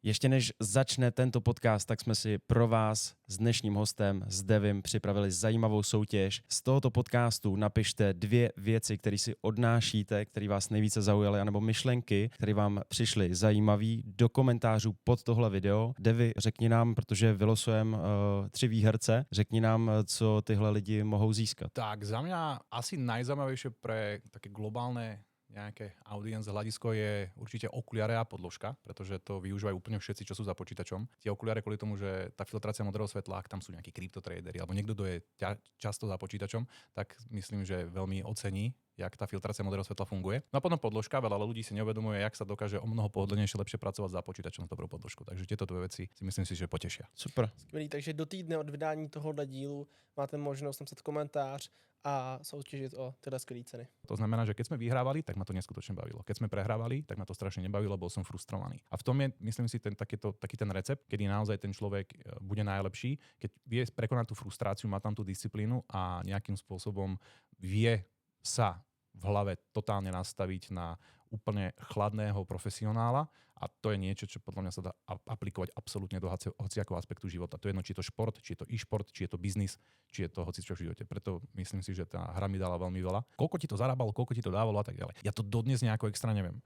Ještě než začne tento podcast, tak jsme si pro vás s dnešním hostem, s Devim, připravili zajímavou soutěž. Z tohoto podcastu napište 2 věci, které si odnášíte, které vás nejvíce zaujaly, anebo myšlenky, které vám přišly zajímavé, do komentářů pod tohle video. Devi, řekni nám, protože vylosujeme 3 výherce, řekni nám, co tyhle lidi mohou získat. Tak, za mňa asi najzaujímavejšie pre také globálne nejaké audience hľadisko je určite okuliare a podložka, pretože to využívajú úplne všetci, čo sú za počítačom. Tie okuliare kvôli tomu, že tá filtrácia modrého svetla, ak tam sú nejakí kryptotraderi alebo niekto, kto je často za počítačom, tak myslím, že veľmi ocení, jak tá filtrácia modrého svetla funguje. No a potom podložka, veľa ľudí si neuvedomuje, jak sa dokáže o mnoho pohodlnejšie lepšie pracovať za počítačom s dobrou podložkou. Takže tieto 2 veci si myslím si, že potešia. Super. Skvělý, takže do týdne od vydání tohohle dílu máte možnost napsat komentář a soutěžit o tyhle skvělé ceny. To znamená, že keď sme vyhrávali, tak ma to neskutočne bavilo. Keď sme prehrávali, tak ma to strašne nebavilo, bol som frustrovaný. A v tom je, myslím si, taký ten recept, kedy naozaj ten človek bude najlepší, keď vie prekonať tú frustráciu, má tam tú disciplínu a nejakým spôsobom vie sa v hlave totálne nastaviť na úplne chladného profesionála a to je niečo, čo podľa mňa sa dá aplikovať absolútne do hociakého aspektu života. To je jedno, či je to šport, či je to e-šport, či je to biznis, či je to hocičo v živote. Preto myslím si, že tá hra mi dala veľmi veľa. Koľko ti to zarábalo, koľko ti to dávalo a tak ďalej. Ja to dodnes nejako extra neviem.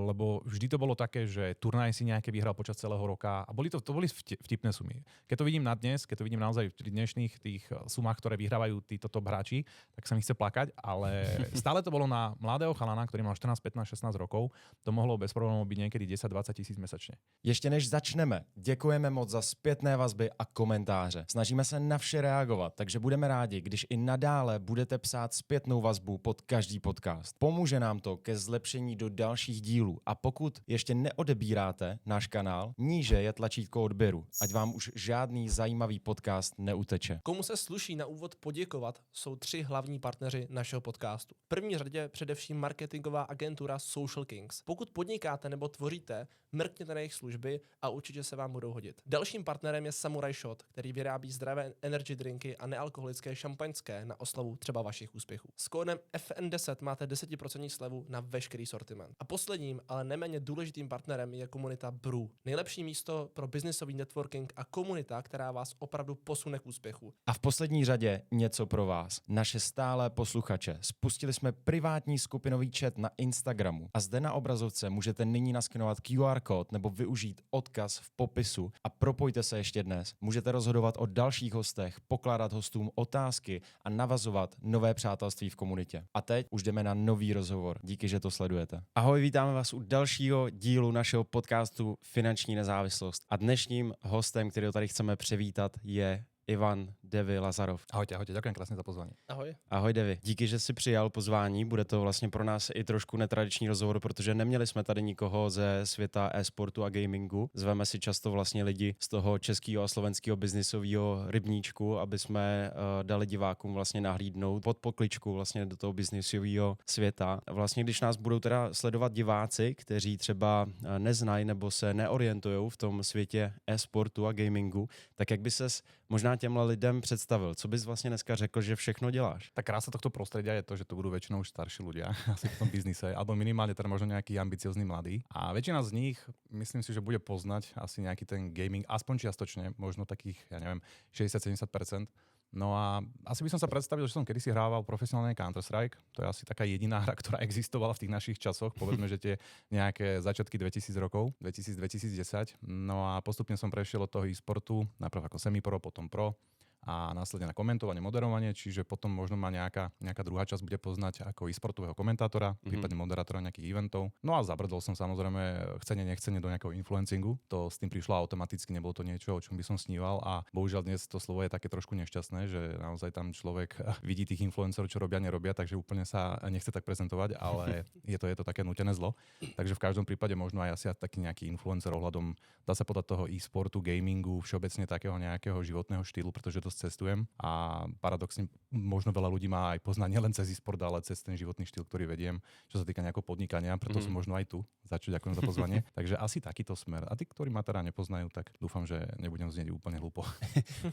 Lebo vždy to bolo také, že turnaj si nejaké vyhral počas celého roka a to boli vtipné sumy. Keď to vidím na dnes, keď to vidím naozaj v dnešných tých sumách, ktoré vyhrávajú títo top hráči, tak sa mi chce plakať, ale stále to bolo na mladého chalana, ktorý mal 14, 15, 16 rokov. To mohlo bez problémov byť niekedy 10-20 tisíc mesačně. Ještě než začneme, děkujeme moc za zpětné vazby a komentáře. Snažíme se na vše reagovat, takže budeme rádi, když i nadále budete psát zpětnou vazbu pod každý podcast. Pomůže nám to ke zlepšení do dalších dílů a pokud ještě neodebíráte náš kanál, níže je tlačítko odběru, ať vám už žádný zajímavý podcast neuteče. Komu se sluší na úvod poděkovat, jsou 3 hlavní partneři našeho podcastu. V první řadě především marketingová agentura Social Kings. Pokud podnikáte nebo tvoříte, mrkněte na jejich služby a určitě se vám budou hodit. Dalším partnerem je Samurai Shot, který vyrábí zdravé energy drinky a nealkoholické šampaňské na oslavu třeba vašich úspěchů. S kódem FN10 máte 10% slevu na veškerý sortiment. A posledním, ale neméně důležitým partnerem je komunita Brew. Nejlepší místo pro biznisový networking a komunita, která vás opravdu posune k úspěchu. A v poslední řadě něco pro vás, naše stálé posluchače. Spustili jsme privátní skupinový chat na Instagramu a zde na obrazovce můžete nyní naskenovat QR kód nebo využít odkaz v popisu a propojte se ještě dnes. Můžete rozhodovat o dalších hostech, pokládat hostům otázky a navazovat nové přátelství v komunitě. A teď už jdeme na nový rozhovor. Díky, že to sledujete. Ahoj, vítáme vás u dalšího dílu našeho podcastu Finanční nezávislost. A dnešním hostem, kterého tady chceme přivítat, je Ivan Devi Lazarov. Ahojte, ďakujem krásne za pozvanie. Ahoj. Ahoj Devi, díky, že jsi přijal pozvání, bude to vlastně pro nás i trošku netradiční rozhovor, protože neměli jsme tady nikoho ze světa e-sportu a gamingu. Zveme si často vlastně lidi z toho českého a slovenského biznisového rybníčku, aby jsme dali divákům vlastně nahlídnout pod pokličku vlastně do toho biznisového světa. Vlastně když nás budou teda sledovat diváci, kteří třeba neznají nebo se neorientují v tom světě e-sportu a gamingu, tak jak by ses možná těmhle lidem představil? Co bys vlastně dneska řekl, že všechno děláš? Tak krása tohto prostredia je to, že to budú väčšinou už starší ľudia asi v tom biznise, alebo minimálne teda možno nejaký ambiciozný mladý. A väčšina z nich, myslím si, že bude poznať asi nejaký ten gaming, aspoň čiastočne, možno takých, ja neviem, 60-70%. No a asi by som sa predstavil, že som kedysi hrával profesionálne Counter-Strike. To je asi taká jediná hra, ktorá existovala v tých našich časoch. Povedzme, že tie nejaké začiatky 2000 rokov, 2000-2010. No a postupne som prešiel od toho e-sportu, najprv ako semi-pro, potom pro a následne na komentovanie, moderovanie, čiže potom možno ma nejaká druhá časť bude poznať ako e-sportového komentátora, prípadne moderátora nejakých eventov. No a zabrdol som samozrejme chcene nechcene do nejakého influencingu. To s tým prišlo automaticky, nebolo to niečo, o čom by som sníval a bohužiaľ dnes to slovo je také trošku nešťastné, že naozaj tam človek vidí tých influencerov, čo robia, nerobia, takže úplne sa nechce tak prezentovať, ale je to také nútené zlo. Takže v každom prípade možno aj asi taký nejaký influencer ohľadom, dá sa podať toho e-sportu, gamingu, všeobecne takého nejakého životného štýlu, pretože to cestujem a paradoxne možno veľa ľudí má aj poznať nielen cez e-sport, ale cez ten životný štýl, ktorý vediem, čo sa týka nejakého podnikania, preto som možno aj tu. Ďakujem za pozvanie. Takže asi takýto smer. A tí, ktorí ma teda nepoznajú, tak dúfam, že nebudem znieť úplne hlúpo.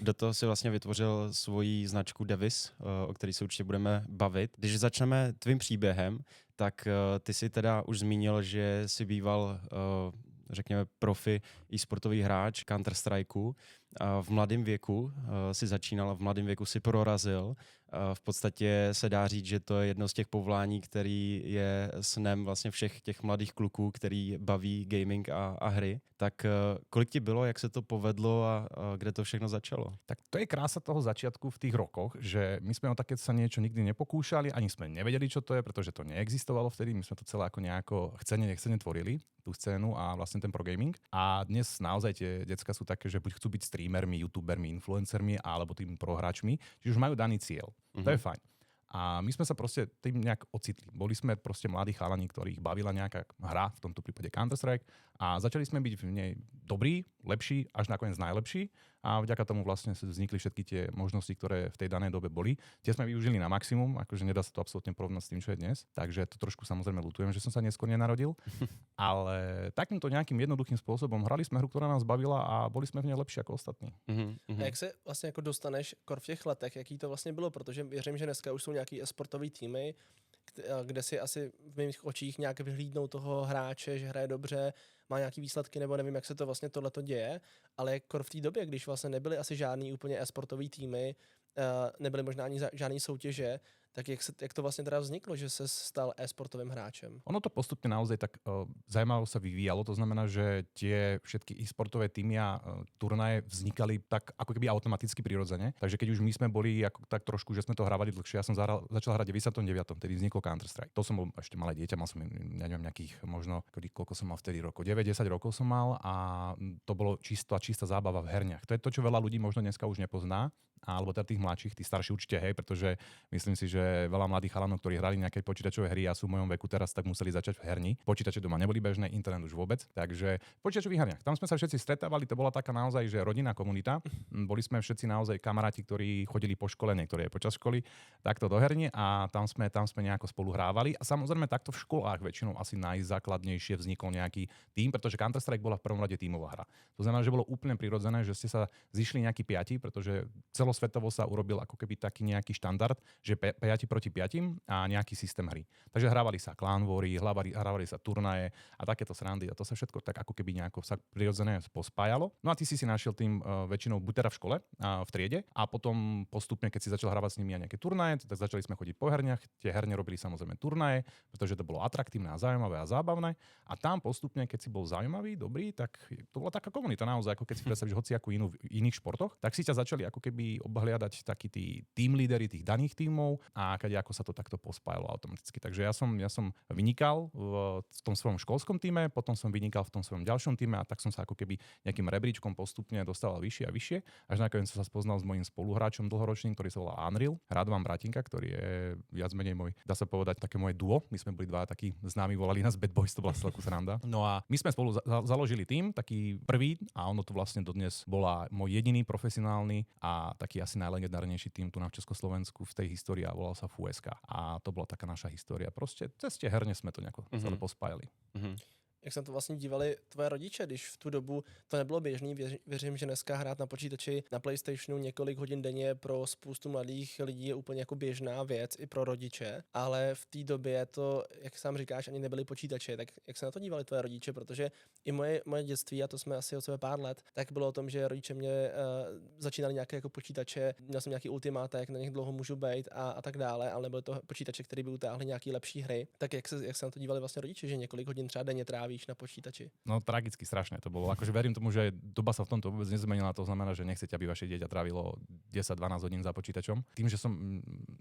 Do toho si vlastně vytvořil svoji značku Devis, o který se určitě budeme bavit. Když začneme tvým příběhem, tak ty si teda už zmínil, že si býval řekněme, profi e-sportový hráč Counter-Strikeu. V mladém věku si začínal, v mladém věku si prorazil. V podstatě se dá říct, že to je jedno z těch povolání, který je snem vlastně všech těch mladých kluků, který baví gaming a hry. Tak kolik ti bylo, jak se to povedlo a kde to všechno začalo? Tak to je krása toho začiatku v tých rokoch, že my sme o také sa niečo nikdy nepokúšali, ani sme nevedeli, čo to je, pretože to neexistovalo vtedy. My sme to celé ako nejako nechcene tvorili, tú scénu a vlastne ten pro gaming. A dnes naozaj tie decka sú také, že buď chcú byť streamermi, youtubermi, influencermi alebo tým prohráčmi, čiže už majú daný cieľ. To je fajn. A my sme sa proste tým nejak ocitli. Boli sme proste mladí chalani, ktorých bavila nejaká hra, v tomto prípade Counter-Strike, a začali sme byť v nej dobrí, lepší, až nakoniec najlepší. A vďaka tomu vlastne vznikli všetky tie možnosti, ktoré v tej danej dobe boli. Tie sme využili na maximum, akože nedá sa to absolútne porovnať s tým, čo je dnes. Takže to trošku samozrejme ľutujem, že som sa neskôr nenarodil. Ale takýmto nejakým jednoduchým spôsobom hrali sme hru, ktorá nás bavila a boli jsme v nej lepší ako ostatní. A jak se vlastně jako dostaneš v těch letech, jaký to vlastně bylo, protože věřím, že dneska už jsou nějaký e-sportový týmy, kde si asi v mých očích nějak vyhlídnou toho hráče, že hraje dobře, má nějaký výsledky, nebo nevím, jak se to vlastně tohleto děje, ale jako v té době, když vlastně nebyly asi žádný úplně e-sportový týmy, nebyly možná ani žádný soutěže, tak jak to vlastně teda vzniklo, že se stal e-sportovým hráčem? Ono to postupne naozaj tak zaujímavo sa vyvíjalo, to znamená, že tie všetky e-sportové týmy a turnaje vznikali tak ako keby automaticky prirodzene. Takže keď už my sme boli ako, tak trošku, že sme to hrávali dlhšie, ja som začal hrať v 99. Tedy vzniklo Counter-Strike. To som bol ešte malé dieťa, mal som, ja neviem, nejakých možno, koľko som mal vtedy rokov, 9-10 rokov som mal a to bolo čistá zábava v herniach. To je to, čo veľa ľudí možno dneska už nepozná, alebo teda tých mladších, tí starší určite, hej, pretože myslím si, že veľa mladých chalanov, ktorí hrali nejaké počítačové hry a sú v mojom veku teraz, tak museli začať v herni. Počítače doma neboli bežné, internet už vôbec, takže v počítačových herniach. Tam sme sa všetci stretávali, to bola taká naozaj, že rodinná komunita. Boli sme všetci naozaj kamaráti, ktorí chodili po škole, niektorí aj počas školy, takto do herní a tam sme nejako spolu hrávali. A samozrejme takto v školách väčšinou asi najzákladnejšie vznikol nejaký tím, pretože Counter-Strike bola v prvom rade tímová hra. To znamená, že bolo úplne prirodzené, že ste sa zišli nejakí piati, pretože celosvetovo sa urobil ako keby taký nejaký štandard, že 5 proti 5 a nejaký systém hry. Takže hrávali sa clan vory, hrávali sa turnaje a takéto srandy a to sa všetko tak ako keby nejako sa prirodzene pospájalo. No a ty si našiel tým väčšinou buď teda v škole, v triede a potom postupne, keď si začal hrávať s nimi aj nejaké turnaje, tak začali sme chodiť po herniach. Tie herne robili samozrejme turnaje, pretože to bolo atraktívne a zaujímavé a zábavné. A tam postupne, keď si bol zaujímavý, dobrý, tak to bola taká komunita naozaj, ako keď si predstavíš hociakú inú v iných športoch, tak si ťa začali ako keby obhliadať takí tí team líderi tých daných tímov a ako sa to takto pospájalo automaticky. Takže ja som vynikal v tom svojom školskom týme, potom som vynikal v tom svojom ďalšom týme a tak som sa ako keby nejakým rebríčkom postupne dostával vyššie a vyššie, až nakoniec som sa spoznal s mojím spoluhráčom dlhoročným, ktorý sa volá Unreal, Radovan Bratinka, ktorý je viac menej môj, dá sa povedať, také moje duo. My sme boli dva takí známi, volali nás Bad Boys, to bola celku sranda. No a my sme spolu založili tým, taký prvý a ono to vlastne dodnes bola môj jediný profesionálny a taký asi najlegendárnejší tým tu na Československu v tej histórii a volal sa FUSK. A to bola taká naša história. Proste cez tie herne sme to nejako celé pospájali. Jak se to vlastně dívali tvoje rodiče, když v tu dobu to nebylo běžný, věřím, že dneska hrát na počítači, na PlayStationu několik hodin denně pro spoustu mladých lidí je úplně jako běžná věc i pro rodiče, ale v té době to, jak sám říkáš, ani nebyly počítače, tak jak se na to dívali tvoje rodiče, protože i moje dětství, a to jsme asi od sebe pár let, tak bylo o tom, že rodiče mě začínali nějaké jako počítače, měl jsem nějaký ultimáta, jak na nich dlouho můžu být a tak dále, ale byly to počítače, které by utáhly nějaký lepší hry. Tak jak se na to dívali vlastně rodiče, že několik hodin třeba denně trávíš na počítači? No tragicky strašné to bolo. Akože verím tomu, že doba sa v tomto vôbec nezmenila. To znamená, že nechcete, aby vaše dieťa trávilo 10-12 hodín za počítačom. Tým, že som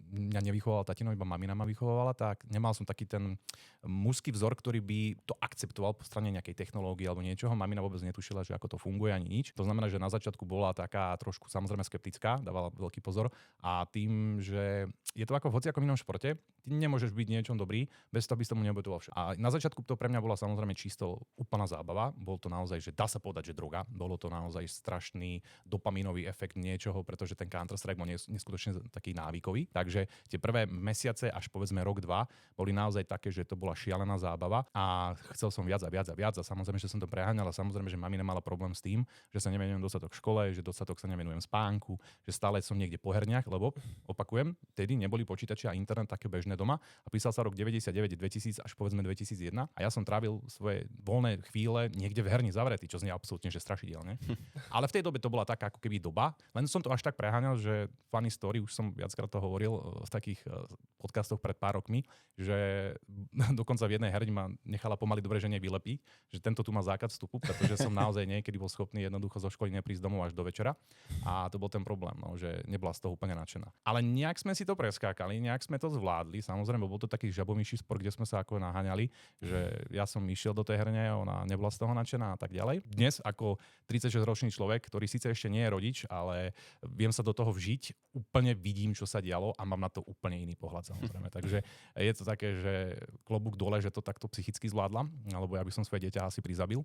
mňa nevychoval tatino, iba mamina ma vychovávala, tak nemal som taký ten mužský vzor, ktorý by to akceptoval po strane nejakej technológie alebo niečoho. Mamina vôbec netušila, že ako to funguje ani nič. To znamená, že na začiatku bola taká trošku samozrejme skeptická, dávala veľký pozor a tým, že je to ako v hociakom inom športe, ty nemôžeš byť niečom dobrý, bez toho by si tomu neobetoval všetko. A na začiatku to pre mňa bola samozrejme čisto úplná zábava. Bol to naozaj, že dá sa povedať, že droga. Bolo to naozaj strašný dopamínový efekt niečoho, pretože ten Counter-Strike bol neskutočne taký návykový. Takže tie prvé mesiace až povedzme rok, dva boli naozaj také, že to bola šialená zábava a chcel som viac a viac a viac a samozrejme, že som to preháňal a samozrejme, že mami nemala problém s tým, že sa nevenujem dostatok v škole, že dostatok sa nevenujem spánku, že stále som niekde po herniach, lebo opakujem, tedy neboli počítače a internet také bežné doma a písal sa rok 99, 2000 až povedzme 2001 a ja som trávil svoje svoje voľné chvíle niekde v herni zavretý, čo znie absolútne že strašidelne. Ale v tej dobe to bola taká ako keby doba, len som to až tak preháňal, že funny story, už som viackrát to hovoril v takých podcastoch pred pár rokmi, že dokonca v jednej herni ma nechala pomaly dobre, že nevylepí, že tento tu má zákaz vstupu, pretože som naozaj niekedy bol schopný jednoducho zo školy neprísť domov až do večera a to bol ten problém, no, že nebola z toho úplne nadšená. Ale nejak sme si to preskákali, nejak sme to zvládli, samozrejme bol to taký žabomyší spor, kde sme sa ako naháňali, že ja som išiel do tej herne, ona nebola z toho nadšená a tak ďalej. Dnes ako 36-ročný človek, ktorý síce ešte nie je rodič, ale viem sa do toho vžiť, úplne vidím, čo sa dialo a mám na to úplne iný pohľad samozrejme. Takže je to také, že klobúk dole, že to takto psychicky zvládla, alebo ja by som svoje dieťa asi prizabil.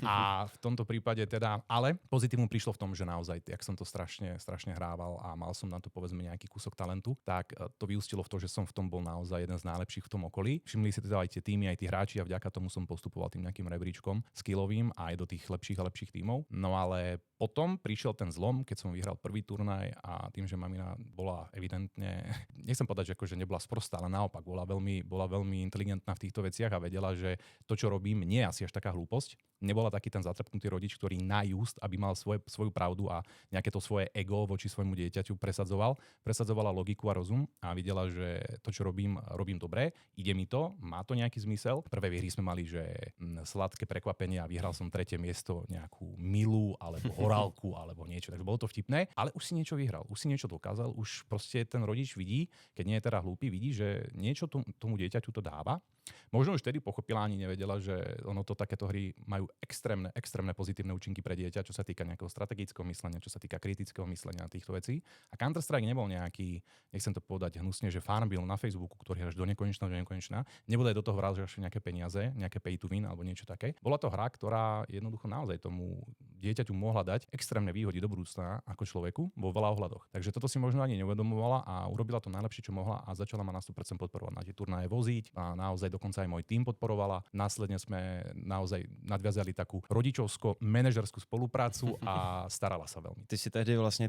A v tomto prípade teda, ale pozitívum prišlo v tom, že naozaj, jak som to strašne hrával a mal som na to povedzme nejaký kúsok talentu, tak to vyústilo v to, že som v tom bol naozaj jeden z najlepších v tom okolí. Všimli si teda aj tie týmy, aj tí hráči a vďaka tomu som postupoval tým nejakým rebríčkom skillovým aj do tých lepších a lepších tímov. No ale potom prišiel ten zlom, keď som vyhral prvý turnaj a tým, že mamina bola evidentne, nechcem povedať, že akože nebola sprostá, ale naopak bola veľmi inteligentná v týchto veciach a vedela, že to, čo robím, nie je asi až taká hlúposť. Nebola taký ten zatrpnutý rodič, ktorý najúst, aby mal svoju pravdu a nejaké to svoje ego voči svojmu dieťaťu presadzovala logiku a rozum a videla, že to, čo robím dobre, ide mi to, má to nejaký zmysel. Prvé výhry sme mali, že sladké prekvapenie a vyhral som 3. miesto, nejakú milu alebo horálku alebo niečo, takže bolo to vtipné, ale už si niečo vyhral, už si niečo dokázal, už proste ten rodič vidí, keď nie je teda hlúpy, vidí, že niečo tomu dieťaťu to dáva. Možno už vtedy pochopila, ani nevedela, že ono to takéto hry majú extrémne pozitívne účinky pre dieťa, čo sa týka nejakého strategického myslenia, čo sa týka kritického myslenia a týchto vecí. A Counter-Strike nebol nejaký, nechcem to povedať hnusne, že farmbil na Facebooku, ktorý hráš do nekonečna. Nebude do toho vrážaš nejaké peniaze, nejaké pay to win alebo niečo také. Bola to hra, ktorá jednoducho naozaj tomu dieťaťu mohla dať extrémne výhody do budúcna ako človeku vo veľa ohľadoch. Takže toto si možno ani neuvedomovala a urobila to najlepšie, čo mohla a začala ma na 100% podporovať, na tie turnaje voziť a naozaj dokonca aj môj tím podporovala. Následne sme naozaj nadviazali takú rodičovsko-manažerskú spoluprácu a starala sa veľmi. Ty si tehdy vlastně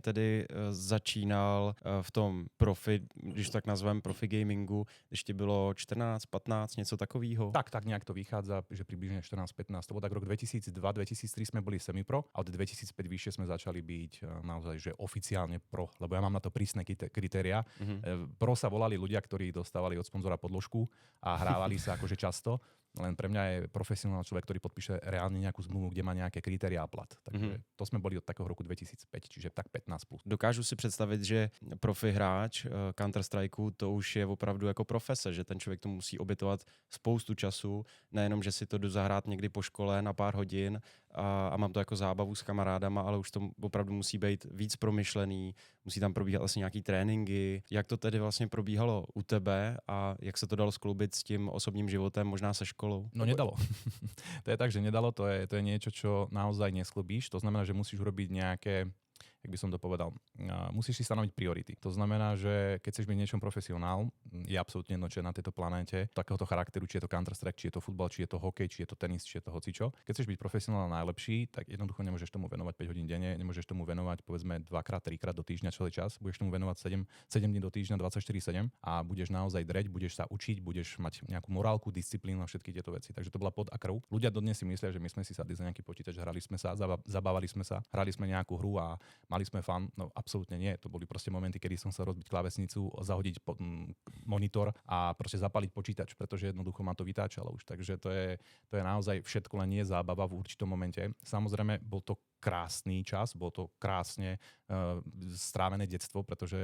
začínal v tom profi, když tak nazvem profi gamingu, když ti bylo 14, 15, něco takového? Tak nejak to vychádza, že približne 14-15. To bol tak rok 2002-2003 sme boli semipro a od 2005 vyššie sme začali byť naozaj, že oficiálne pro, lebo ja mám na to prísne kritéria. Pro sa volali ľudia, ktorí dostávali od sponzora podložku a hrávali sa akože často. Len pre mňa je profesionálny človek, ktorý podpíše reálne nejakú zmluvu, kde má nejaké kritériá a plat. Takže to sme boli od takého roku 2005, čiže tak 15 plus. Dokážu si představit, že profi hráč Counter-Strikeu to už je opravdu jako profese, že ten člověk to musí obětovat spoustu času, nejenom, že si to jdu zahrát někdy po škole na pár hodin a mám to jako zábavu s kamarádama, ale už to opravdu musí být víc promyšlený, musí tam probíhat asi nějaký tréninky. Jak to tedy vlastně probíhalo u tebe a jak se to dalo skloubit s tím osobním životem, možná se školou? No nedalo. To je tak, že nedalo, to je niečo, čo naozaj nesklubíš. To znamená, že musíš urobiť nejaké, jak by som to povedal, musíš si stanoviť priority. To znamená, že keď chceš byť niečom profesionál, je absolútne jedno, čo je na tejto planéte, takéhoto charakteru, či je to Counter-Strike, či je to futbal, či je to hokej, či je to tenis, či je to hocičo. Keď chceš byť profesionál najlepší, tak jednoducho nemôžeš tomu venovať 5 hodín denne, nemôžeš tomu venovať povedzme 2-krát, 3-krát do týždňa celý čas, budeš tomu venovať 7 dní do týždňa 24/7 a budeš naozaj dreť, budeš sa učiť, budeš mať nejakú morálku, disciplínu a všetky tieto veci. Takže to bola pod a krv. Ľudia dodnes si myslia, že my sme si sadli za nejaký počítač, hrali sme sa, zabávali sme sa, hrali sme nejakú hru a mali sme fan. No absolútne nie. To boli proste momenty, kedy som sa rozbiť klávesnicu, zahodiť monitor a proste zapaliť počítač, pretože jednoducho ma to vytáčalo už. Takže to je naozaj všetko, len nie zábava v určitom momente. Samozrejme, bol to krásny čas, bolo to krásne strávené detstvo, pretože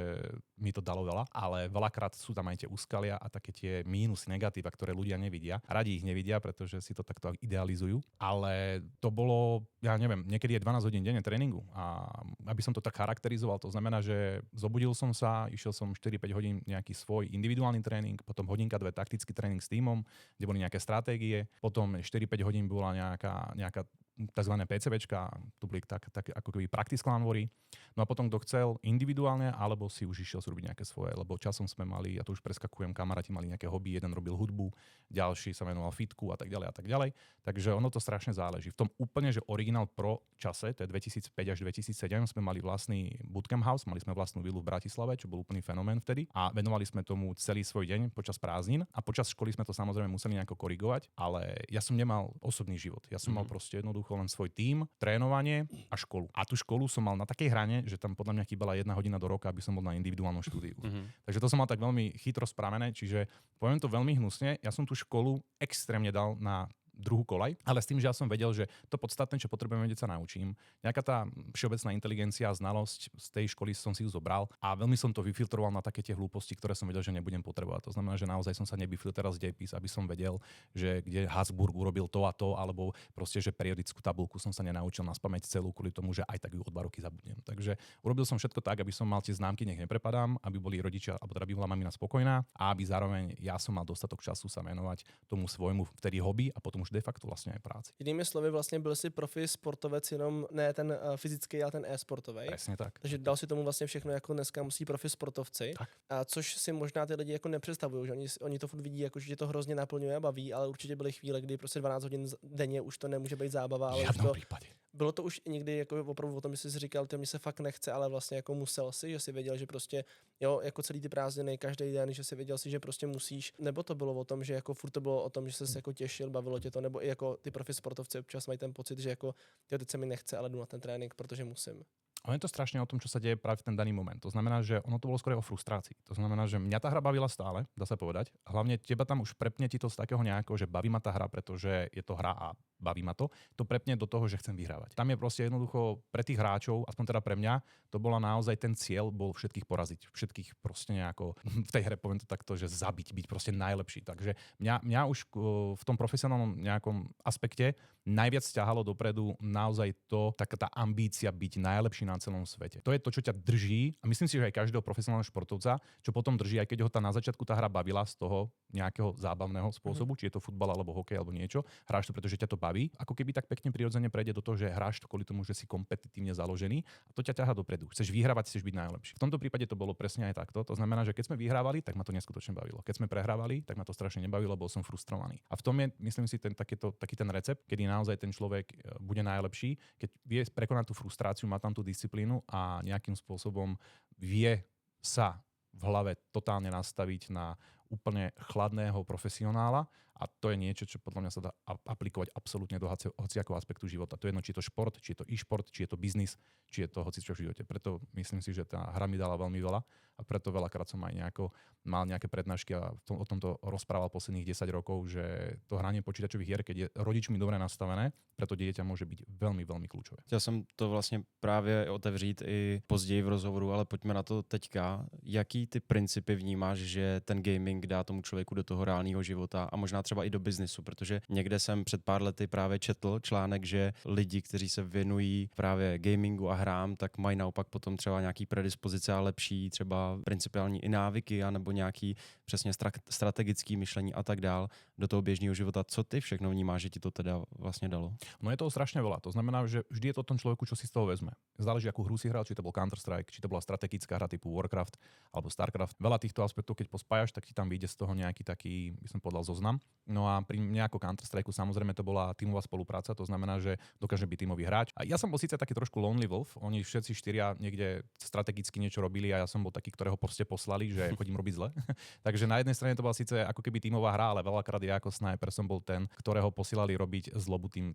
mi to dalo veľa, ale veľakrát sú tam aj tie úskalia a také tie mínusy, negatíva, ktoré ľudia nevidia. Radi ich nevidia, pretože si to takto idealizujú, ale to bolo, ja neviem, niekedy je 12 hodín denne tréningu a aby som to tak charakterizoval, to znamená, že zobudil som sa, išiel som 4-5 hodín nejaký svoj individuálny tréning, potom hodinka 2 taktický tréning s tímom, kde boli nejaké stratégie, potom 4-5 hodín bola nejaká tzv. PCBčka, to boli tak ako keby practice klamvory. No a potom kto chcel individuálne, alebo si už išiel zrobiť nejaké svoje, lebo časom sme mali, ja to už preskakujem, kamaráti mali nejaké hobby, jeden robil hudbu, ďalší sa venoval fitku a tak ďalej a tak ďalej. Takže ono to strašne záleží. V tom úplne, že originál pro čase, to je 2005 až 2007, sme mali vlastný bootcamp house, mali sme vlastnú vilu v Bratislave, čo bol úplný fenomén vtedy a venovali sme tomu celý svoj deň počas prázdnin a počas školy sme to samozrejme museli nejako korigovať, ale ja som nemal osobný život. Ja som mal proste jednoducho len svoj tím, trénovanie a školu. A tú školu som mal na takej hrane, že tam podľa mňa chýbala 1 hodina do roka, aby som bol na individuálnom štúdiu. Takže to som mal tak veľmi chytro spravené, čiže poviem to veľmi hnusne, ja som tú školu extrémne dal na druhú kolaj, ale s tým, že ja som vedel, že to podstatné, čo potrebujem vedieť, sa naučím. Nejaká tá všeobecná inteligencia a znalosť z tej školy som si ju zobral a veľmi som to vyfiltroval na také tie hlúposti, ktoré som vedel, že nebudem potrebovať. To znamená, že naozaj som sa nebifil teraz dejepis, aby som vedel, že kde Habsburg urobil to a to, alebo proste, že periodickú tabuľku som sa nenaučil naspamäť celú kvôli tomu, že aj tak ju o 2 roky zabudnem. Takže urobil som všetko tak, aby som mal tie známky, nech neprepadám, aby boli rodičia, alebo teda by bola mamina spokojná a aby zároveň ja som mal dostatok času sa venovať tomu svojmu vtedy hobby a potom už de facto vlastně aj práci. Jinými slovy, vlastně byl si profi sportovec, jenom ne ten fyzický, ale ten e-sportový. Přesně tak. Takže dal si tomu vlastně všechno, jako dneska musí profi sportovci. Tak. A což si možná ty lidi jako nepředstavují, že oni to furt vidí, jako, že tě to hrozně naplňuje a baví, ale určitě byly chvíle, kdy prostě 12 hodin denně už to nemůže být zábava. Ale v žádném případě. Bylo to už někdy jako opravdu o tom, že jsi říkal, že mi se fakt nechce, ale vlastně jako musel si, že si věděl, že prostě jo, jako celý ty prázdniny, každý den, že si věděl si, že prostě musíš, nebo to bylo o tom, že jako furt to bylo o tom, že ses jako těšil, bavilo tě to, nebo i jako ty profi sportovci občas mají ten pocit, že jako jo, teď se mi nechce, ale jdu na ten trénink, protože musím. A je to strašne o tom, čo sa deje práve v ten daný moment. To znamená, že ono to bolo skôr o frustrácii. To znamená, že mňa tá hra bavila stále, dá sa povedať. Hlavne teba tam už prepne ti to z takého nejakého, že baví ma tá hra, pretože je to hra a baví ma to. To prepne do toho, že chcem vyhrávať. Tam je proste jednoducho pre tých hráčov, aspoň teda pre mňa, to bola naozaj ten cieľ, bol všetkých poraziť. Všetkých proste nejako, v tej hre poviem to takto, že zabiť, byť proste najlepší. Takže mňa už v tom profesionálnom nejakom aspekte najviac ťahalo dopredu naozaj to, taká tá ambícia byť najlepší na celom svete. To je to, čo ťa drží a myslím si, že aj každého profesionálneho športovca, čo potom drží, aj keď ho na začiatku tá hra bavila z toho nejakého zábavného spôsobu, či je to futbal alebo hokej alebo niečo, hráš to, pretože ťa to baví, ako keby tak pekne prirodzene prejde do toho, že hráš to kvôli tomu, že si kompetitívne založený a to ťa ťahá dopredu. Chceš vyhrávať, chceš byť najlepší. V tomto prípade to bolo presne aj takto. To znamená, že keď sme vyhrávali, tak ma to neskutočne bavilo. Keď sme prehrávali, tak ma to strašne nebavilo, bol som frustrovaný. A v tom je, myslím si, taký ten recept, kedy naozaj ten človek bude najlepší, keď vie prekonať tú frustráciu, má tam tú disciplínu a nejakým spôsobom vie sa v hlave totálne nastaviť na úplne chladného profesionála a to je niečo, čo podľa mňa sa dá aplikovať absolútne do hociakého aspektu života. To je jedno, či je to šport, či je to e-šport, či je to biznis, či je to hocičo v živote. Preto myslím si, že tá hra mi dala veľmi veľa a preto veľakrát som aj mal nejaké prednášky a o tomto rozprával posledných 10 rokov, že to hranie počítačových hier, keď je rodičmi dobre nastavené, preto dieťa môže byť veľmi, veľmi kľúčové. Chtěl jsem to vlastně právě otevřít i později v rozhovoru, ale pojďme na to teďka. Jaký ty principy vnímáš, že ten gaming dá tomu člověku do toho reálného života a možná třeba i do biznesu, protože někde jsem před pár lety právě četl článek, že lidi, kteří se věnují právě gamingu a hrám, tak mají naopak potom třeba nějaký predispozice a lepší třeba principiální i návyky anebo nějaký přesně strategický myšlení a tak dál do toho běžného života. Co ty všechno vnímáš, že ti to teda vlastně dalo? No je toho strašne veľa. To znamená, že vždy je to o tom človeku, čo si z toho vezme. Záleží, akú hru si hral, či to bol Counter-Strike, či to bola strategická hra typu Warcraft alebo Starcraft. Veľa týchto aspektov, keď pospájaš, tak ti tam vyjde z toho nejaký taký, by som povedal, zoznam. No a pri mne ako Counter-Strike samozrejme to bola tímová spolupráca, to znamená, že dokáže byť tímový hráč. A ja som bol síce taký trošku lonely wolf, oni všetci štyria niekde strategicky niečo robili a ja som bol taký, ktorého proste poslali, že chodím robiť zle. Takže na jednej strane to bola síce ako keby tímová hra, ale veľakrát ja ako sniper som bol ten, ktorého posílali robiť zlobu tým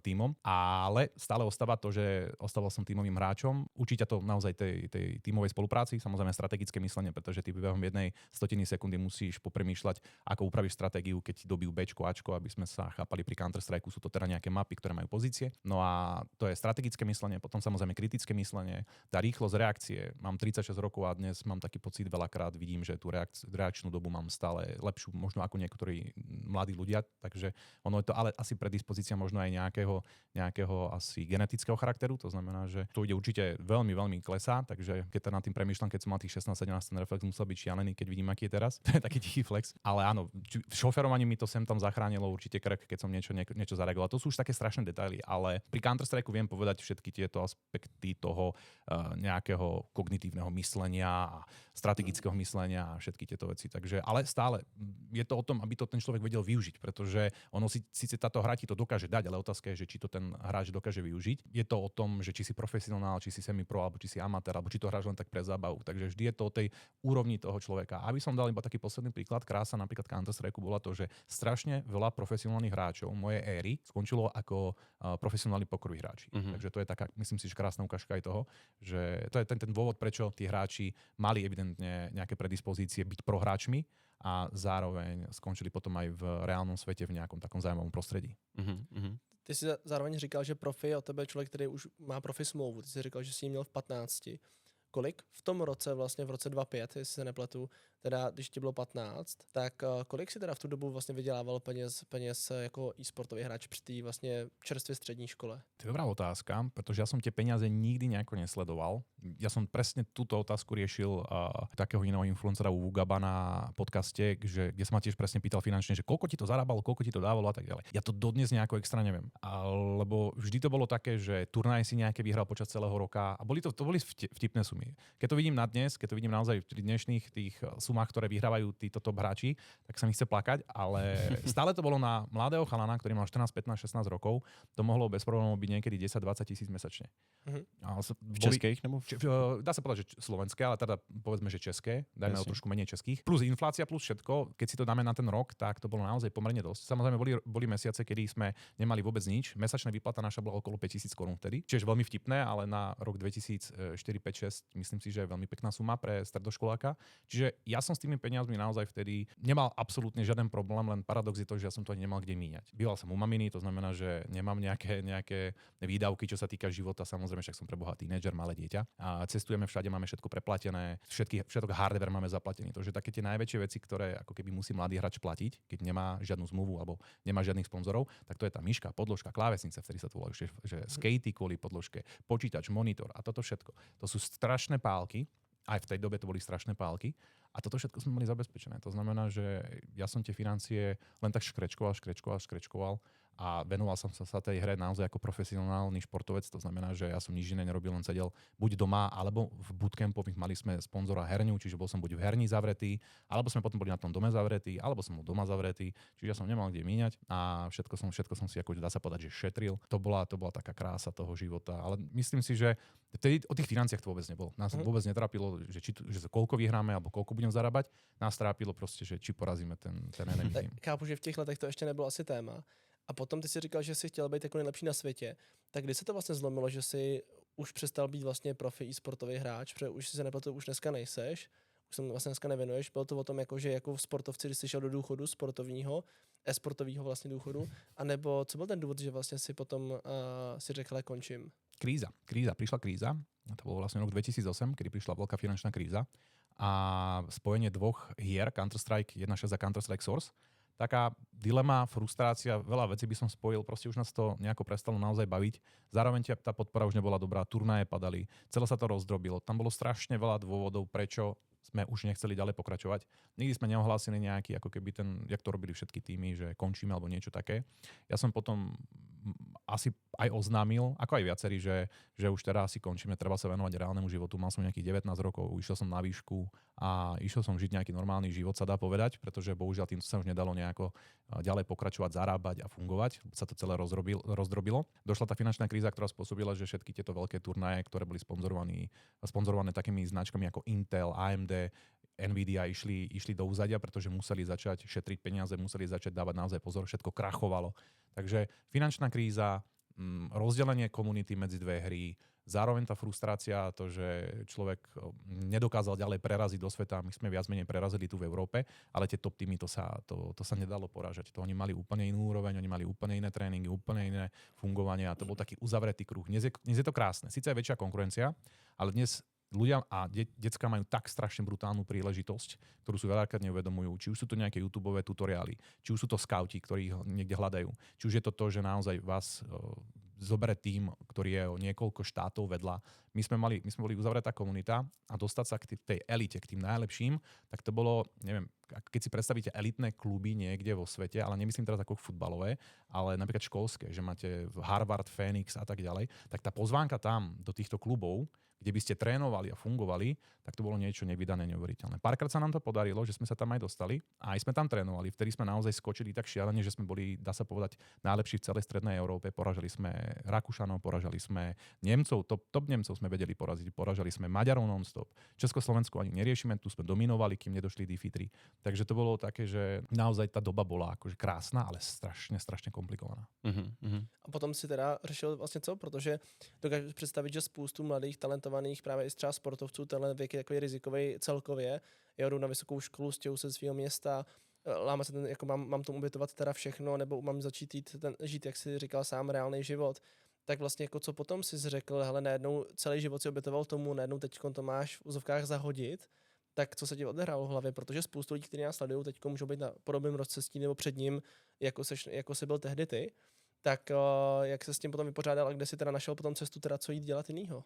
tímom. Ale stále ostáva to, že ostával som tímovým hráčom. Učí ťa to naozaj tej tímovej spolupráci, samozrejme strategické myslenie, pretože ty behom jednej stotiny sekundy musíš popremýšľať, ako upravíš stratégiu, keď ti dobijú Bčko, Ačko, aby sme sa chápali pri Counter-Strike, sú to teda nejaké mapy, ktoré majú pozície. No a to je strategické myslenie, potom samozrejme kritické myslenie, tá rýchlosť reakcie. Mám 36 rokov a dnes mám taký pocit, veľakrát vidím, že tú reakčnú dobu mám stále lepšiu, možno ako niektorí mladí ľudia, takže ono je to ale asi predispozícia možno aj nejakého asi genetického charakteru, to znamená, že to ide určite veľmi, veľmi klesá, takže keď nad tým premýšľam, keď som mal tých 16-17, ten reflex musel byť šialený, keď vidím, aký je teraz. To je taký tichý flex. Ale áno, v šoferovaní mi to sem tam zachránilo určite krk, keď som niečo zareagoval. To sú už také strašné detaily, ale pri Counter-Strike viem povedať všetky tieto aspekty toho nejakého kognitívneho myslenia a strategického myslenia a všetky tieto veci. Takže, ale stále je to o tom, aby to ten človek vedel využiť, pretože ono síce táto hra ti to dokáže dať, ale otázka je, že či to ten hráč dokáže využiť. Je to o tom, že či si profesionál, či si semi-pro, alebo či si amatér, alebo či to hráš len tak pre zábavu. Takže vždy je to o tej úrovni toho človeka. Aby som dal iba taký posledný príklad, krása napríklad Counter-Strike bola to, že strašne veľa profesionálnych hráčov mojej éry skončilo ako profesionálni pokroví hráči. Takže to je taká, myslím si, že krásna ukážka aj toho, že to je ten dôvod, prečo tí hráči mali evidentne nejaké predispozície byť prohráčmi a zároveň skončili potom aj v reálnom svete v nejakom takom zaujímavom prostredí. Ty jsi zároveň říkal, že profi je od tebe člověk, který už má profi smlouvu. Ty jsi říkal, že jsi ji měl v 15. Kolik v tom roce, vlastně v roce 2005, jestli se nepletu, teda když ti bylo 15, tak kolik si teda v tu dobu vlastně vydělával peněz jako e-sportový hráč při té vlastně čerstvě střední škole? To je dobrá otázka, pretože ja som tie peniaze nikdy nejako nesledoval. Ja som presne túto otázku riešil takého iného influencera u Gaba na podcaste, kde sa ma tiež presne pýtal finančne, že koľko ti to zarábalo, koľko ti to dávalo a tak ďalej. Ja to dodnes nejako extra neviem, lebo vždy to bolo také, že turnaj si nejaké vyhral počas celého roka a to boli vtipné sumy. Keď to vidím na dnes, keď to vidím naozaj v dnešných tých sumách, ktoré vyhrávajú títo top hráči, tak sa mi chce plakať, ale stále to bolo na mladého chalana, ktorý mal 14, 15, 16 rokov, to mohlo bez problémov byť niekedy 10-20 tisíc mesačne. V českých nebo? Dá sa povedať, že slovenské, ale teda povedzme, že české, dajme o trošku menej českých. Plus inflácia, plus všetko, keď si to dáme na ten rok, tak to bolo naozaj pomerne dosť. Samozrejme boli mesiace, kedy sme nemali vôbec nič. Mesačná výplata naša bola okolo 5000 korún vtedy, čiže veľmi vtipné, ale na rok 2004, 5, 6 myslím si, že je veľmi pekná suma pre stredoškoláka. Čiže ja som s tými peniazmi naozaj vtedy nemal absolútne žiaden problém, len paradox je to, že ja som to ani nemal kde míňať. Býval som u maminy, to znamená, že nemám nejaké výdavky, čo sa týka života, samozrejme, však som pre Boha tínedžer, malé dieťa. A cestujeme všade, máme všetko preplatené, všetko hardware máme zaplatený. To, že také tie najväčšie veci, ktoré ako keby musí mladý hráč platiť, keď nemá žiadnu zmluvu alebo nemá žiadnych sponzorov, tak to je tá myška, podložka, klávesnice, vtedy sa to volá, že skatey kvôli podložke, počítač, monitor a toto všetko. To sú strašné pálky. Aj v tej dobe to boli strašné pálky. A toto všetko sme mali zabezpečené. To znamená, že ja som tie financie len tak škrečkoval a venoval som sa tej hre naozaj ako profesionálny športovec. To znamená, že ja som nič iné nerobil, len sedel buď doma, alebo v bootcampových mali sme sponzora herňu, čiže bol som buď v herni zavretý, alebo sme potom boli na tom dome zavretí, alebo som bol doma zavretý, čiže ja som nemal kde míňať a všetko som si, ako dá sa povedať, že šetril. To bola taká krása toho života, ale myslím si, že vtedy o tých financiách to vôbec nebolo. Nás vôbec netrápilo, že koľko vyhráme alebo koľko budem zarábať. Nás trápilo proste, že či porazíme ten enemy team. Chápu, že v těch letech to ještě nebylo asi téma. A potom ty si říkal, že jsi chtěl být jako nejlepší na světě. Tak kdy se to vlastně zlomilo, že jsi už přestal být vlastně profi e-sportový hráč, protože už si se nepletu, už dneska nejseš, už se vlastně dneska nevěnuješ. Bylo to o tom, jako, že jako sportovci, když jsi šel do důchodu sportovního, e-sportového vlastně důchodu, anebo co byl ten důvod, že vlastně si potom si řekl, končím? Kríza. Prišla kríza. To bol vlastne rok 2008, kedy prišla veľká finančná kríza a spojenie dvoch hier, Counter-Strike 1.6 a Counter-Strike Source, taká dilema, frustrácia, veľa vecí by som spojil, proste už nás to nejako prestalo naozaj baviť. Zároveň tá podpora už nebola dobrá, turnaje padali, celé sa to rozdrobilo. Tam bolo strašne veľa dôvodov, prečo sme už nechceli ďalej pokračovať. Nikdy sme neohlásili nejaký, ako keby jak to robili všetky týmy, že končíme alebo niečo také. Ja som potom asi aj oznámil, ako aj viacerí, že už teraz asi končíme, treba sa venovať reálnemu životu. Mal som nejakých 19 rokov, išiel som na výšku a išiel som žiť nejaký normálny život, sa dá povedať, pretože bohužiaľ tým sa už nedalo nejako ďalej pokračovať, zarábať a fungovať. Sa to celé rozdrobilo. Došla tá finančná kríza, ktorá spôsobila, že všetky tieto veľké turnaje, ktoré boli sponzorované takými značkami ako Intel, AMD, Nvidia išli do úzadia, pretože museli začať šetriť peniaze, museli začať dávať naozaj pozor, všetko krachovalo. Takže finančná kríza, rozdelenie komunity medzi dve hry, zároveň tá frustrácia, to, že človek nedokázal ďalej preraziť do sveta, my sme viac menej prerazili tu v Európe, ale tie top týmy, to sa nedalo porážať. To oni mali úplne inú úroveň, oni mali úplne iné tréningy, úplne iné fungovanie a to bol taký uzavretý kruh. Dnes je to krásne. Sice je väčšia konkurencia, ale dnes ľudia a decká majú tak strašne brutálnu príležitosť, ktorú si veľakrát neuvedomujú. Či už sú to nejaké YouTubeové tutoriály, či už sú to skauti, ktorí ich niekde hľadajú. Či už je to, že naozaj vás zoberie tým, ktorý je o niekoľko štátov vedľa. My sme boli uzavretá komunita a dostať sa k tej elite, k tým najlepším, tak to bolo, neviem, keď si predstavíte elitné kluby niekde vo svete, ale nemyslím teraz ako futbalové, ale napríklad školské, že máte Harvard, Phoenix a tak ďalej, tak tá pozvánka tam do týchto klubov, kde by ste trénovali a fungovali, tak to bolo niečo nevydané, neuveriteľné. Párkrát sa nám to podarilo, že sme sa tam aj dostali a aj sme tam trénovali. Vtedy sme naozaj skočili tak šialene, že sme boli, dá sa povedať, najlepší v celej strednej Európe. Poražali sme Rakúšanov, poražali sme Nemcov, top Nemcov sme vedeli poraziť, poražali sme Maďarov non-stop. Československu ani neriešime, tu sme dominovali, kým nedošli Defy 3. Takže to bolo také, že naozaj tá doba bola akože krásna, ale strašne komplikovaná. A potom si teda řešil vlastně co, protože dokážu představit, že spoustu mladých talentovaných právě i třeba sportovců, tenhle věk je takový rizikový celkově, já jdu na vysokou školu, stěhu se svého města, láme se ten, jako mám tomu obětovat teda všechno, nebo mám začít žít, jak si říkal sám, reálný život. Tak vlastně jako co potom si řekl, hele, najednou celý život si obětoval tomu, najednou teďkon to máš v úzovkách zahodit, tak co se ti odehrálo v hlavě, protože spoustu lidí, kteří nás sledují, teď můžou být na podobném rozcestí nebo před ním, jako jsi byl tehdy ty, tak jak se s tím potom vypořádal a kde si teda našel potom cestu, teda co jít dělat jinýho?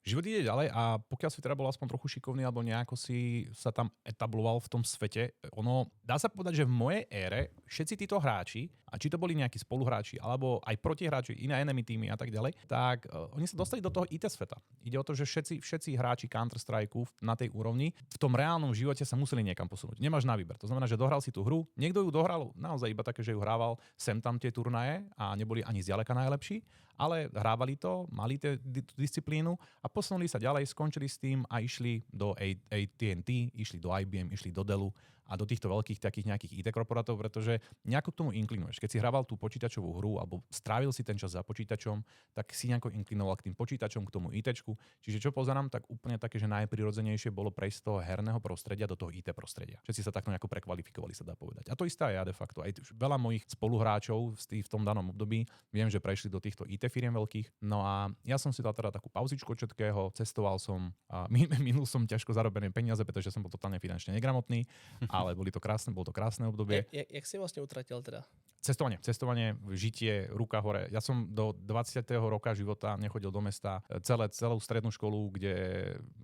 Život ide ďalej a pokiaľ si teda bol aspoň trochu šikovný alebo nejako si sa tam etabloval v tom svete, ono, dá sa povedať, že v mojej ére všetci títo hráči, a či to boli nejakí spoluhráči alebo aj protihráči, iné enemy týmy a tak ďalej, tak oni sa dostali do toho IT sveta. Ide o to, že všetci hráči Counter-Strike na tej úrovni v tom reálnom živote sa museli niekam posunúť. Nemáš na výber. To znamená, že dohral si tú hru, niekto ju dohral naozaj iba také, že ju hrával sem tam tie turnaje a neboli ani zďaleka najlepší, ale hrávali to, mali tú disciplínu a posunuli sa ďalej, skončili s tým a išli do AT&T, išli do IBM, išli do Dellu a do týchto veľkých takých nejakých IT korporátov, pretože nejako k tomu inklinuješ. Keď si hrával tú počítačovú hru alebo strávil si ten čas za počítačom, tak si nejako inklinoval k tým počítačom, k tomu ITčku. Čiže čo pozerám, tak úplne také, že najprirodzenejšie bolo prejsť z toho herného prostredia do toho IT prostredia. Všetci sa takto nejako prekvalifikovali, sa dá povedať. A to isté aj ja de facto. Aj veľa mojich spoluhráčov v tom danom období viem, že prešli do týchto IT firiem veľkých. No a ja som si dal teda takú pauzičku od všetkého, cestoval som a minul som ťažko zarobené peniaze, pretože som bol totálne finančne negramotný. Ale bolo to krásne obdobie. Jak si vlastne utratil teda? Cestovanie, žitie, ruka hore. Ja som do 20. roka života nechodil do mesta. Celú strednú školu, kde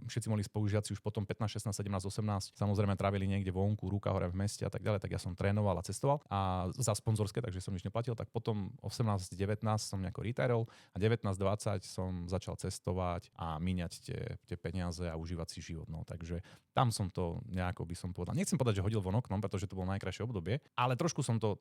všetci mohli spolužiaci už potom 15, 16, 17, 18. Samozrejme trávili niekde vonku, ruka hore v meste a tak ďalej, tak ja som trénoval a cestoval. A za sponzorské, takže som nič neplatil, tak potom 18, 19 som nejako retirol a 19, 20 som začal cestovať a míňať tie peniaze a užívať si život. No, takže tam som to nejako by som povedal. Nechcem povedať, že hodil von oknom, pretože to bolo najkrajšie obdobie, ale trošku som to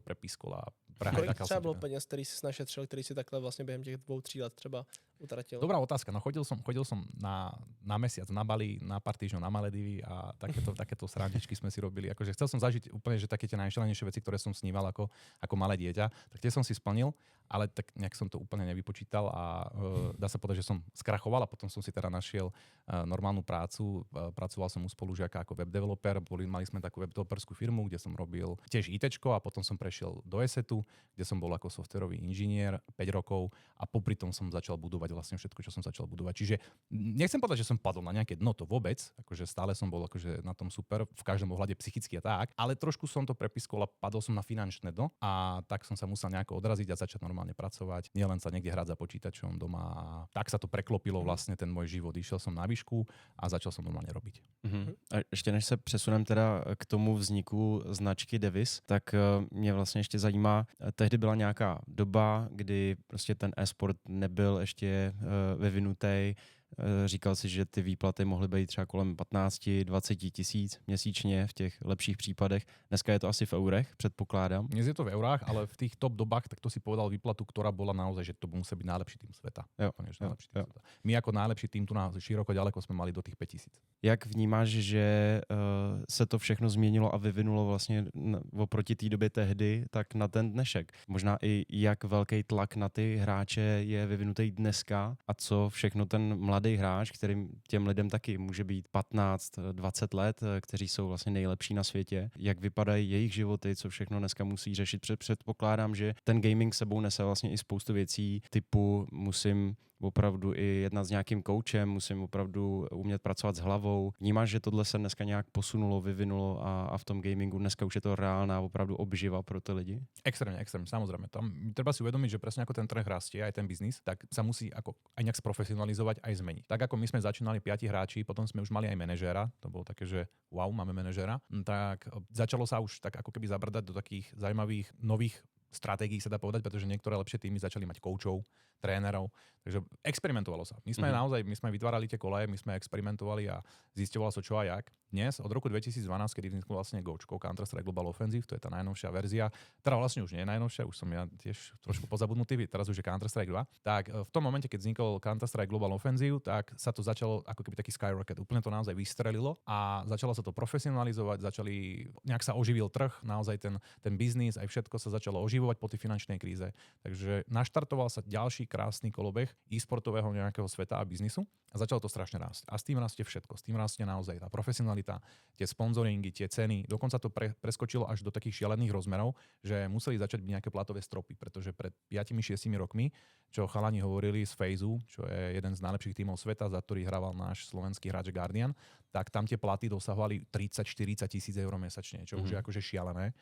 prepískol a kolik třeba bylo peněz, který si našetřil, který si takhle vlastně během těch 2-3 let třeba utratil? Dobrá otázka. No chodil som na mesiac na Bali, na pár týždňov na Maledivy a takéto srandičky sme si robili. Akože chcel som zažiť úplne, že také tie najšialenejšie veci, ktoré som sníval ako malé dieťa, tak tie som si splnil, ale tak nejak som to úplne nevypočítal a dá sa povedať, že som skrachoval a potom som si teda našiel normálnu prácu. Pracoval som u spolužiaka ako web developer, mali sme takú web developerskú firmu, kde som robil tiež ITčko a potom som prešiel do ESETu, kde som bol ako softwarový inžinier 5 rokov a popri tom som začal budovať vlastne všetko, čo som začal budovať. Čiže nechcem povedať, že som padol na nejaké dno, to vôbec, akože stále som bol akože na tom super, v každom ohľade psychicky a tak, ale trošku som to prepiskol a padol som na finančné dno a tak som sa musel nejako odraziť a začať normálne pracovať, nielen sa niekde hrať za počítačom doma. Tak sa to preklopilo vlastne ten môj život. Išiel som na výšku a začal som normálne robiť. A ještě než se přesunem teda k tomu vzniku značky Devis, tak mě vlastně ještě zajímá, tehdy byla nějaká doba, kdy prostě ten e-sport nebyl ještě vyvinutý. Říkal si, že ty výplaty mohly být třeba kolem 15-20 tisíc měsíčně v těch lepších případech. Dneska je to asi v eurech, předpokládám. Dnes je to v eurách, ale v tých top dobách, tak to si povedal výplatu, ktorá bola naozaj, že to musí byť najlepší tým sveta. Sveta. My ako najlepší tým tu na široko ďaleko sme mali do tých 5 tisíc. Jak vnímáš, že se to všechno změnilo a vyvinulo vlastně oproti té době tehdy, tak na ten dnešek? Možná i jak velký tlak na ty hráče je vyvinutý dneska a co všechno ten mladý hráč, kterým těm lidem taky může být 15-20 let, kteří jsou vlastně nejlepší na světě, jak vypadají jejich životy, co všechno dneska musí řešit. Předpokládám, že ten gaming sebou nese vlastně i spoustu věcí typu musím opravdu i jednat s nějakým koučem, musím opravdu umět pracovat s hlavou. Vnímáš, že tohle se dneska nějak posunulo, vyvinulo a v tom gamingu dneska už je to reálná opravdu obživa pro ty lidi? Extrémne, samozrejme. Tam treba si uvedomiť, že presne ako ten trh rastie, aj ten biznis, tak sa musí ako aj nejak sprofesionalizovať, aj zmeniť. Tak ako my sme začínali 5 hráči, potom sme už mali aj manažéra, to bolo také, že wow, máme manažéra, tak začalo sa už tak ako keby zabrdať do takých zaujímavých nových stratégií, sa dá povedať, pretože niektoré lepšie týmy začali mať koučov, trénerov, takže experimentovalo sa. My sme naozaj, my sme vytvárali tie koleje, my sme experimentovali a zisťovalo sa čo a jak. Dnes, od roku 2012, kedy vznikol vlastne Gočko, Counter-Strike Global Offensive, to je tá najnovšia verzia, teda vlastne už nie je najnovšia, už som ja tiež trošku pozabudnutý, teraz už je Counter-Strike 2, tak v tom momente, keď vznikol Counter-Strike Global Offensive, tak sa to začalo ako keby taký skyrocket, úplne to naozaj vystrelilo a začalo sa to profesionalizovať, nejak sa oživil trh, naozaj ten biznis, aj všetko sa začalo oživovať po tej finančnej kríze. Takže naštartoval sa ďalší krásny kolobeh e-sportového nejakého sveta a biznisu a začalo to strašne rásť. A s tým rastie všetko. S tým rastie naozaj tá profesionalita, tie sponzoringy, tie ceny. Dokonca to preskočilo až do takých šialených rozmerov, že museli začať byť nejaké platové stropy, pretože pred 5-6 rokmi, čo chalani hovorili z FaZe, čo je jeden z najlepších tímov sveta, za ktorý hrával náš slovenský hráč Guardian, tak tam tie platy dosahovali 30-40 tisíc eur mesačne, čo už je akože šialené.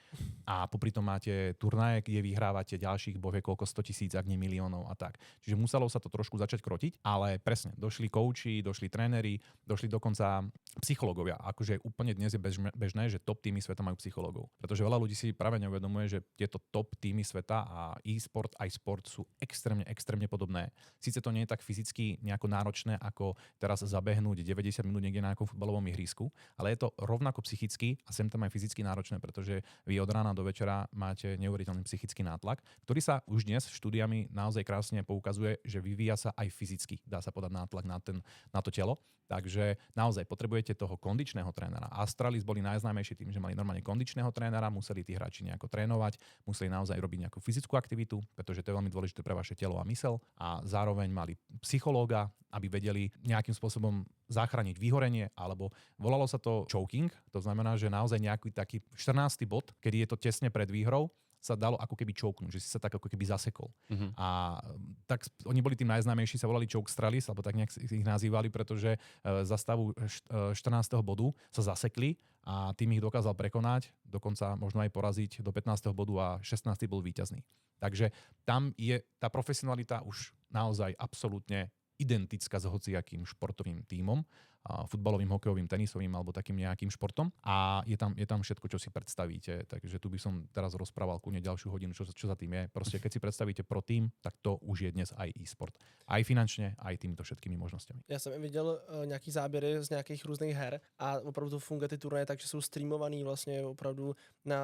A popri tom máte turnaje, kde vyhrávate ďalších bovie koľko 100 000, ak nie miliónov a tak. Čiže muselo sa to trošku začať krotiť, ale presne, došli kouči, došli tréneri, došli dokonca psychológovia. Akože úplne dnes je bežné, že top týmy sveta majú psychológov. Pretože veľa ľudí si práve neuvedomuje, že tieto top týmy sveta a e-sport aj sport sú extrémne podobné. Síce to nie je tak fyzicky nejako náročné, ako teraz zabehnúť 90 minút niekde na nejakom futbalovom ihrisku, ale je to rovnako psychicky a sem tam aj fyzicky náročné, pretože vy od rána do večera máte neuveriteľný psychický nátlak, ktorý sa už dnes štúdiami naozaj krásne poukazuje, že vyvíja sa aj fyzicky. Dá sa podať nátlak na to telo. Takže naozaj potrebujete toho kondičného trénera. Astralis boli najznámejší tým, že mali normálne kondičného trénera, museli tí hráči nejako trénovať, museli naozaj robiť nejakú fyzickú aktivitu, pretože to je veľmi dôležité pre vaše telo a mysel. A zároveň mali psychológa, aby vedeli nejakým spôsobom zachrániť vyhorenie, alebo volalo sa to choking, to znamená, že naozaj nejaký taký 14. bod, kedy je to tesne pred výhrou, sa dalo ako keby chokenúť, že si sa tak ako keby zasekol. A tak oni boli tým najznámejší, sa volali chokestralis, alebo tak nejak ich nazývali, pretože za stavu 14. bodu sa zasekli a tým ich dokázal prekonať, dokonca možno aj poraziť do 15. bodu a 16. bol víťazný. Takže tam je tá profesionalita už naozaj absolútne identická s hociakým športovým tímom, futbalovým, hokejovým, tenisovým alebo takým nejakým športom a je tam všetko, čo si predstavíte. Takže tu by som teraz rozprával kľudne ďalšiu hodinu, čo za tým je. Proste keď si predstavíte pro tým, tak to už je dnes aj e-sport. Aj finančne, aj týmito všetkými možnosťami. Já jsem viděl nějaký záběry z nějakých různých her a opravdu funguje ty turnaje tak, že jsou streamovaný vlastně opravdu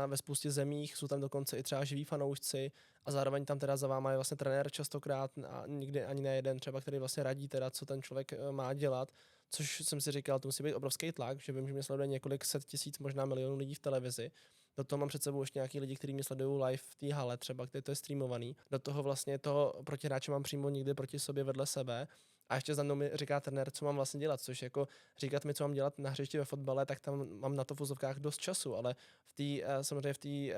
ve spoustě zemích, jsou tam dokonce i třeba živí fanoušci a zároveň tam teda za váma je vlastně trenér častokrát a nikdy ani nejeden třeba, který vlastně radí teda, co ten člověk má dělat. Což jsem si říkal, to musí být obrovský tlak, že vím, že mě sleduje několik set tisíc, možná milionů lidí v televizi. Do toho mám před sebou ještě nějaký lidi, kteří mě sledují live v té hale třeba, kde to je streamovaný. Do toho vlastně toho protihráče mám přímo někde proti sobě vedle sebe. A ještě za mnou mi říká trenér, co mám vlastně dělat, což jako říkat mi, co mám dělat na hřišti ve fotbale, tak tam mám na to v vozovkách dost času, ale samozřejmě v té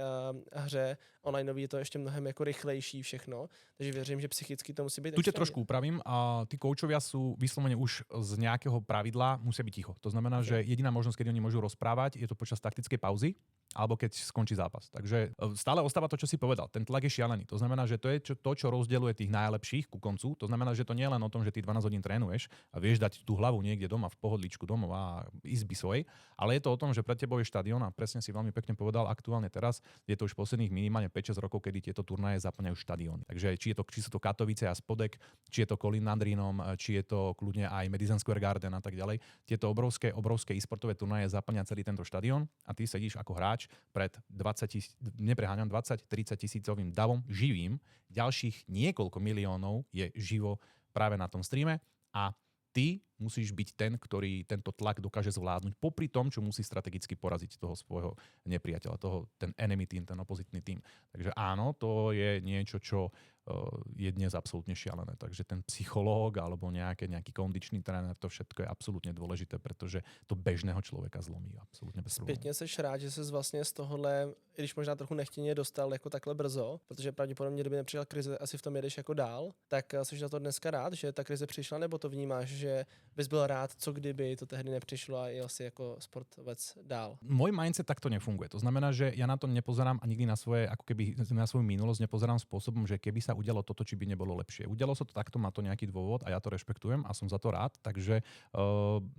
hře onlineový je to ještě mnohem jako rychlejší všechno, takže věřím, že psychicky to musí být. Tu ťa trošku upravím a tí koučovia sú vyslovene už z nejakého pravidla musia byť ticho. To znamená, že jediná možnosť, kedy oni môžu rozprávať, je to počas taktickej pauzy alebo keď skončí zápas. Takže stále ostáva to, čo si povedal. Ten tlak je šialený. To znamená, že to je to, čo rozdeľuje tých najlepších ku koncu. To znamená, že to nie je len o tom, že ty 12 hodín trénuješ a vieš dať tú hlavu niekde doma v pohodličku domov a izby svojej, ale je to o tom, že pred tebou je štadión a presne si veľmi pekne povedal, aktuálne teraz je to už posledných minimálne 5-6 rokov, kedy tieto turnaje zaplňajú štadión. Takže či sú to Katovice a Spodek, či je to Kolín nad Rýnom, či je to kľudne aj Madison Square Garden a tak ďalej. Tieto obrovské e-sportové turnaje zaplňa celý tento štadión a ty sedíš ako hráč pred 20-30 tisícovým davom živým. Ďalších niekoľko miliónov je živo práve na tom streame a ty musíš byť ten, ktorý tento tlak dokáže zvládnuť, popri tom, čo musí strategicky poraziť toho svojho nepriateľa, ten enemy team, ten opozitný tým. Takže áno, to je niečo, čo je dnes absolútne šialené. Takže ten psychológ alebo nejaký kondičný tréner, to všetko je absolútne dôležité, pretože to bežného člověka zlomí absolútne bez problémů. Zpětně seš rád, že ses vlastně z tohohle, i když možná trochu nechtěně dostal jako takhle brzo, protože pravděpodobně, kdyby nepřišla krize, asi v tom jedeš jako dál, tak seš na to dneska rád, že ta krize přišla, nebo to vnímáš, že bys byl rád, co kdyby to tehdy nepřišlo a jel si jako sportovec dál? Môj mindset takto nefunguje. To znamená, že ja na to nepozerám a nikdy na svoje, ako keby na svoju minulosť nepozerám spôsobom, že keby sa udialo toto, či by nebolo lepšie. Udialo sa to takto, má to nejaký dôvod a ja to rešpektujem a som za to rád, takže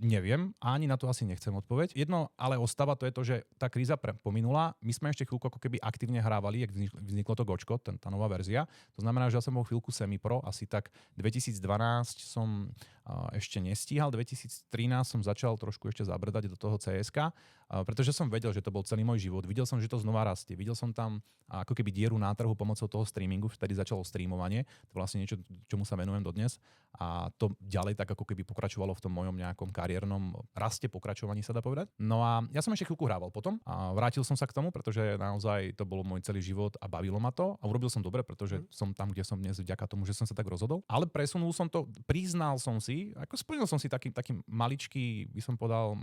neviem a ani na to asi nechcem odpoveď. Jedno ale ostáva to je to, že tá kríza pominula. My sme ešte chvíľku ako keby aktívne hrávali, jak vzniklo to Gočko, tá nová verzia. To znamená, že ja som bol chvíľku semipro, asi tak 2012 som ešte nestíhal, 2013 som začal trošku ešte zabrdať do toho CSK, pretože som vedel, že to bol celý môj život. Videl som, že to znova rastie. Videl som tam ako keby dieru na trhu pomocou toho streamingu, vtedy začalo streamovanie. To je vlastne niečo, čomu sa venujem dodnes. A to ďalej tak ako keby pokračovalo v tom mojom nejakom kariérnom raste, pokračovaní sa dá povedať. No a ja som ešte chvíľku hrával potom a vrátil som sa k tomu, pretože naozaj to bolo môj celý život a bavilo ma to a urobil som dobre, pretože som tam, kde som dnes vďaka tomu, že som sa tak rozhodol. Ale presunul som to, priznal som si, ako splnil som si taký maličký, by som povedal,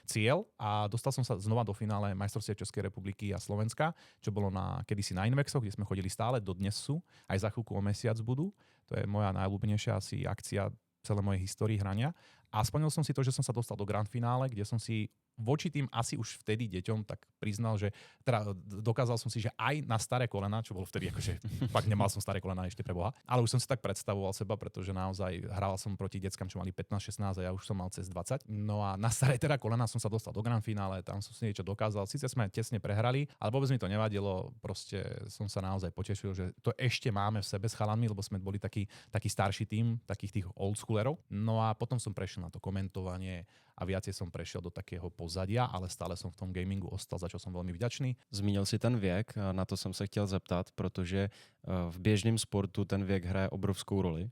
cieľ a dostal som sa znova do finále majstrovstiev Českej republiky a Slovenska, čo bolo kedysi na Invexoch, kde sme chodili stále, dodnes sú, aj za chvíľku o mesiac budú. To je moja najľúbenejšia asi akcia celé mojej histórii hrania. A splnil som si to, že som sa dostal do grand finále, kde som si voči tým asi už vtedy deťom tak priznal, že teda dokázal som si, že aj na staré kolena, čo bolo vtedy akože fakt nemal som staré kolena ešte pre Boha, ale už som si tak predstavoval seba, pretože naozaj hral som proti deckám, čo mali 15-16 a ja už som mal cez 20. No a na staré teda kolena som sa dostal do grand finále, tam som si niečo dokázal. Síce sme tesne prehrali, ale vôbec mi to nevadilo, proste som sa naozaj potešil, že to ešte máme v sebe s chalanmi, lebo sme boli taký starší tím, takých tých old schoolerov. No a potom som prešiel na to komentovanie a viacej som prešiel do takého pozadia, ale stále som v tom gamingu ostal, za čo som veľmi vďačný. Zmínil si ten věk, na to jsem se chtěl zeptat, protože v běžném sportu ten věk hraje obrovskou roli.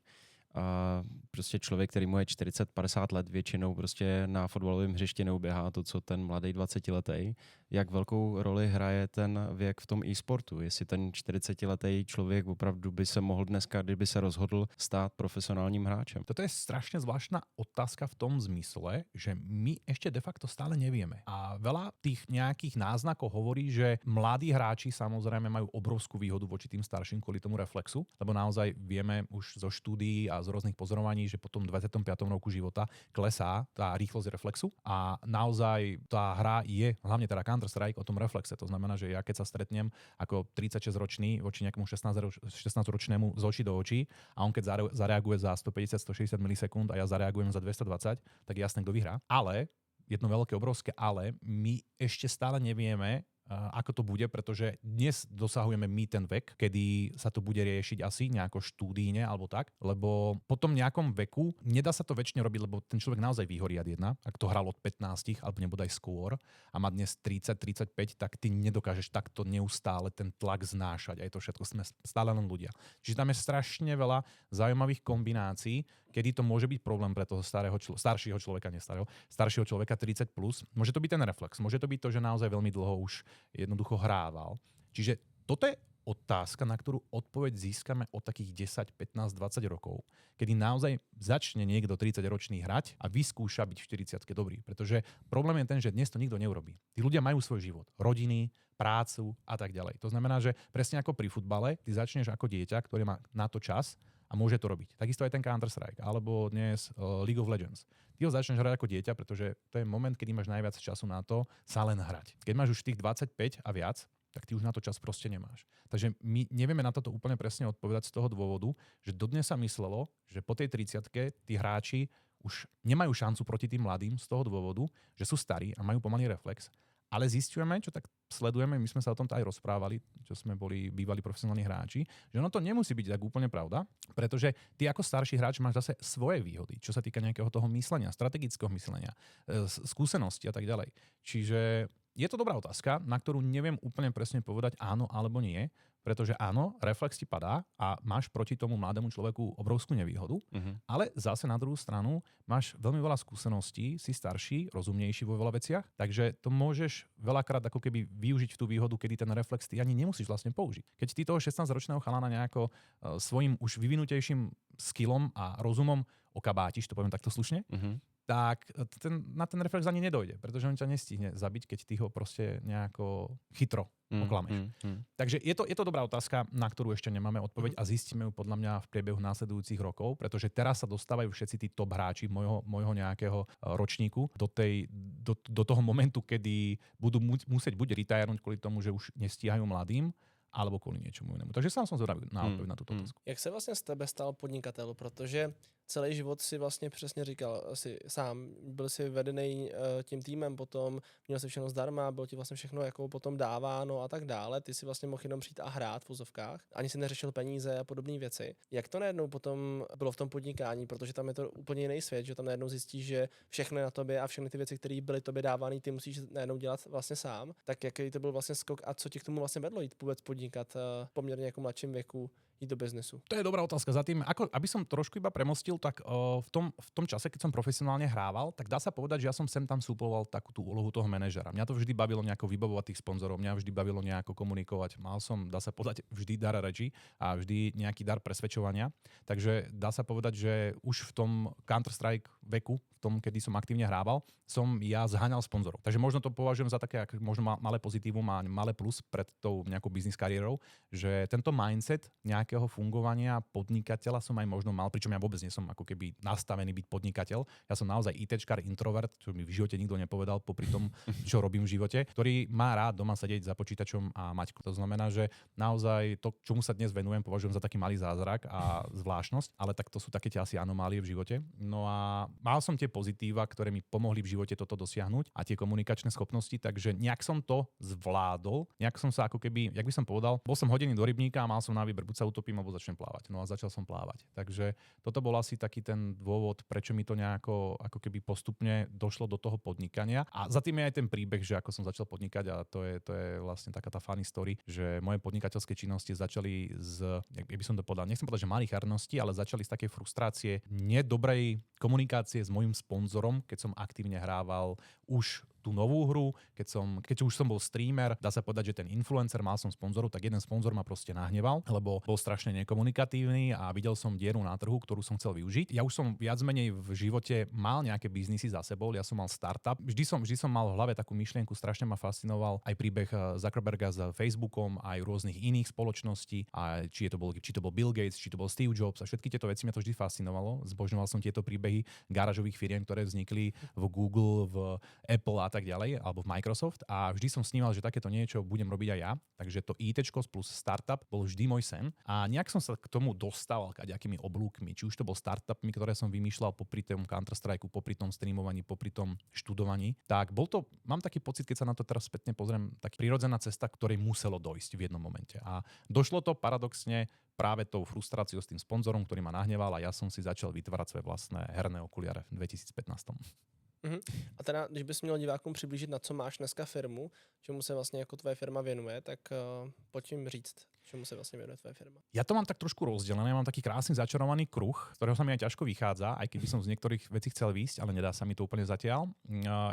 A prostě člověk, který mu je 40-50 let, většinou prostě na fotbalovém hřišti neuběhá to, co ten mladý 20-letý. Jak velkou roli hraje ten věk v tom e-sportu? Jestli ten 40-letý člověk opravdu by se mohl dneska, kdyby se rozhodl, stát profesionálním hráčem? Toto je strašne zvláštna otázka v tom zmysle, že my ešte de facto stále nevieme. A veľa tých nejakých náznakov hovorí, že mladí hráči samozrejme majú obrovskú výhodu voči tým starším kvôli tomu reflexu, lebo naozaj vieme už zo štúdií a z rôznych pozorovaní, že po tom 25. roku života klesá tá rýchlosť reflexu a naozaj tá hra je, hlavne teda Counter-Strike, o tom reflexe. To znamená, že ja keď sa stretnem ako 36-ročný voči nejakému 16-ročnému z očí do očí a on keď zareaguje za 150-160 milisekúnd a ja zareagujem za 220, tak jasné, kto vyhrá. Ale, jedno veľké, obrovské ale, my ešte stále nevieme, ako to bude, pretože dnes dosahujeme my ten vek, kedy sa to bude riešiť asi nejako štúdíne alebo tak, lebo po tom nejakom veku nedá sa to väčšine robiť, lebo ten človek naozaj vyhorí ad jedna, ak to hral od 15 alebo nebodaj skôr a má dnes 30-35, tak ty nedokážeš takto neustále ten tlak znášať. A je to všetko, sme stále len ľudia. Čiže tam je strašne veľa zaujímavých kombinácií, kedy to môže byť problém pre toho staršieho človeka, staršieho človeka 30+. Môže to byť ten reflex, môže to byť to, že naozaj veľmi dlho už jednoducho hrával. Čiže toto je otázka, na ktorú odpoveď získame od takých 10, 15, 20 rokov, kedy naozaj začne niekto 30-ročný hrať a vyskúša byť v 40-ke dobrý. Pretože problém je ten, že dnes to nikto neurobí. Tí ľudia majú svoj život, rodiny, prácu a tak ďalej. To znamená, že presne ako pri futbale, ty začneš ako dieťa, ktoré má na to čas a môže to robiť. Takisto aj ten Counter-Strike, alebo dnes League of Legends. Ty ho začneš hrať ako dieťa, pretože to je moment, kedy máš najviac času na to sa len hrať. Keď máš už tých 25 a viac, tak ty už na to čas proste nemáš. Takže my nevieme na toto úplne presne odpovedať z toho dôvodu, že dodnes sa myslelo, že po tej 30-ke tí hráči už nemajú šancu proti tým mladým z toho dôvodu, že sú starí a majú pomalý reflex. Ale zistujeme, čo tak sledujeme, my sme sa o tomto aj rozprávali, čo sme boli bývalí profesionálni hráči, že ono to nemusí byť tak úplne pravda, pretože ty ako starší hráč máš zase svoje výhody, čo sa týka nejakého toho myslenia, strategického myslenia, skúsenosti a tak ďalej. Čiže je to dobrá otázka, na ktorú neviem úplne presne povedať áno alebo nie, pretože áno, reflex ti padá a máš proti tomu mladému človeku obrovskú nevýhodu, ale zase na druhú stranu máš veľmi veľa skúseností, si starší, rozumnejší vo veľa veciach, takže to môžeš veľakrát ako keby využiť tú výhodu, kedy ten reflex ty ani nemusíš vlastne použiť. Keď ty toho 16-ročného chalana nejako svojim už vyvinutejším skillom a rozumom okabátiš, to poviem takto slušne, tak na ten reflex ani nedojde, pretože on ťa nestihne zabiť, keď ty ho proste nejako chytro oklameš. Takže je to dobrá otázka, na ktorú ešte nemáme odpoveď a zistíme ju podľa mňa v priebehu následujúcich rokov, pretože teraz sa dostávajú všetci tí top hráči môjho nejakého ročníku do toho momentu, kedy budú musieť buď retirenúť kvôli tomu, že už nestíhajú mladým, alebo kvůli něčemu jinému. Takže sám jsem zvědavý na odpověď na tuto otázku. Jak se vlastně z tebe stal podnikatel? Protože celý život si vlastně přesně říkal, si sám byl si vedený tím týmem, potom měl si všechno zdarma, bylo ti vlastně všechno jako potom dáváno a tak dále. Ty si vlastně mohl jenom přijít a hrát v vozovkách. Ani si neřešil peníze a podobné věci. Jak to najednou potom bylo v tom podnikání, protože tam je to úplně jiný svět, že tam najednou zjistíš, že všechno je na tobě a všechny ty věci, které byly tobě dávány, ty musíš najednou dělat vlastně sám. Tak jaký to byl vlastně skok a co tě k tomu vlastně vedlo jít vůbec podnikat poměrně jako mladším věku jít do biznesu? To je dobrá otázka. Za tým, aby som trošku iba premostil, tak v tom čase, keď som profesionálne hrával, tak dá sa povedať, že ja som sem tam súploval takú tú úlohu toho manažera. Mňa to vždy bavilo nejako vybavovať tých sponzorov, mňa vždy bavilo nejako komunikovať. Mal som, dá sa povedať, vždy dar reči a vždy nejaký dar presvedčovania. Takže dá sa povedať, že už v tom Counter-Strike veku, v tom, kedy som aktívne hrával, som ja zháňal sponzorov. Takže možno to považujem za také možno malé pozitívum a malé plus pred tou nejakou biznis kariérou, že tento mindset nejakého fungovania podnikateľa som aj možno mal, pričom ja vôbec nie som ako keby nastavený byť podnikateľ. Ja som naozaj ITčkar, introvert, čo mi v živote nikto nepovedal popri tom, čo robím v živote, ktorý má rád doma sedieť za počítačom a mať. To znamená, že naozaj to, čomu sa dnes venujem, považujem za taký malý zázrak a zvláštnosť, ale tak to sú také tie asi anomálie v živote. No a mal som tie pozitíva, ktoré mi pomohli v živote toto dosiahnuť a tie komunikačné schopnosti, takže nejak som to zvládol, nejak som sa ako keby, jak by som povedal, bol som hodený do rybníka a mal som na výber, buď sa utopím alebo začnem plávať. No a začal som plávať. Takže toto bol asi taký ten dôvod, prečo mi to nejako ako keby postupne došlo do toho podnikania. A za tým je aj ten príbeh, že ako som začal podnikať a to je vlastne taká tá funny story, že moje podnikateľské činnosti začali jak by som to povedal, nechcem povedať, že malichernosti, ale začali z takej frustrácie nedobrej komunikácie s mojím sponzorom, keď som aktívne hrával už tú novú hru, keď už som bol streamer, dá sa povedať, že ten influencer, mal som sponzorov, tak jeden sponzor ma proste nahneval, lebo bol strašne nekomunikatívny a videl som dieru na trhu, ktorú som chcel využiť. Ja už som viac menej v živote mal nejaké biznisy za sebou, ja som mal startup. Vždy som mal v hlave takú myšlienku, strašne ma fascinoval aj príbeh Zuckerberga s Facebookom, aj rôznych iných spoločností, a či to bol Bill Gates, či to bol Steve Jobs, a všetky tieto veci ma to vždy fascinovalo. Zbožňoval som tieto príbehy garážových firiem, ktoré vznikli v Google, v Apple a tak ďalej, alebo v Microsoft, a vždy som sníval, že takéto niečo budem robiť aj ja. Takže to ITčko plus startup bol vždy môj sen. A nejak som sa k tomu dostal kadejakými oblúkmi, či už to bol startupmi, ktoré som vymýšľal popri tom Counter-Strike, popri tom streamovaní, popri tom študovaní. Tak mám taký pocit, keď sa na to teraz spätne pozriem, tak prirodzená cesta, ktorej muselo dojsť v jednom momente. A došlo to paradoxne práve tou frustráciou s tým sponzorom, ktorý ma nahneval, a ja som si začal vytvárať svoje vlastné herné okuliare v 2015. A teda, když bys měl divákům přiblížit, na co máš dneska firmu, čemu se vlastně jako tvoje firma věnuje, tak pojď jim říct, čemu se vlastně věnuje tvoje firma. Ja to mám tak trošku rozdelené, mám taký krásny začarovaný kruh, z ktorého sa mi aj ťažko vychádza, aj keď by som z niektorých vecí chcel výjsť, ale nedá sa mi to úplne zatiaľ.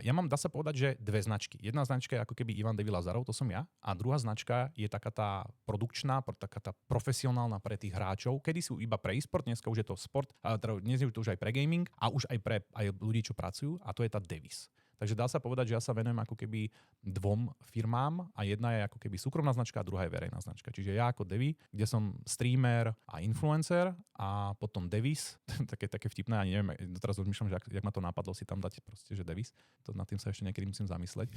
Ja mám, dá sa povedať, že dve značky. Jedna značka je ako keby Ivan Devi Lazarov, to som ja, a druhá značka je taká tá produkčná, taká tá profesionálna pre tých hráčov, kedy sú iba pre e-sport, dneska už je to sport, dnes je to už aj pre gaming a už aj pre ľudí, čo pracujú, a to je tá Devis. Takže dá sa povedať, že ja sa venujem ako keby dvom firmám, a jedna je ako keby súkromná značka a druhá je verejná značka. Čiže ja ako Devi, kde som streamer a influencer, a potom Devis, také vtipné, ani neviem, teraz rozmýšľam, že jak ma to napadlo si tam dať proste, že Devis, to nad tým sa ešte niekedy musím zamysleť.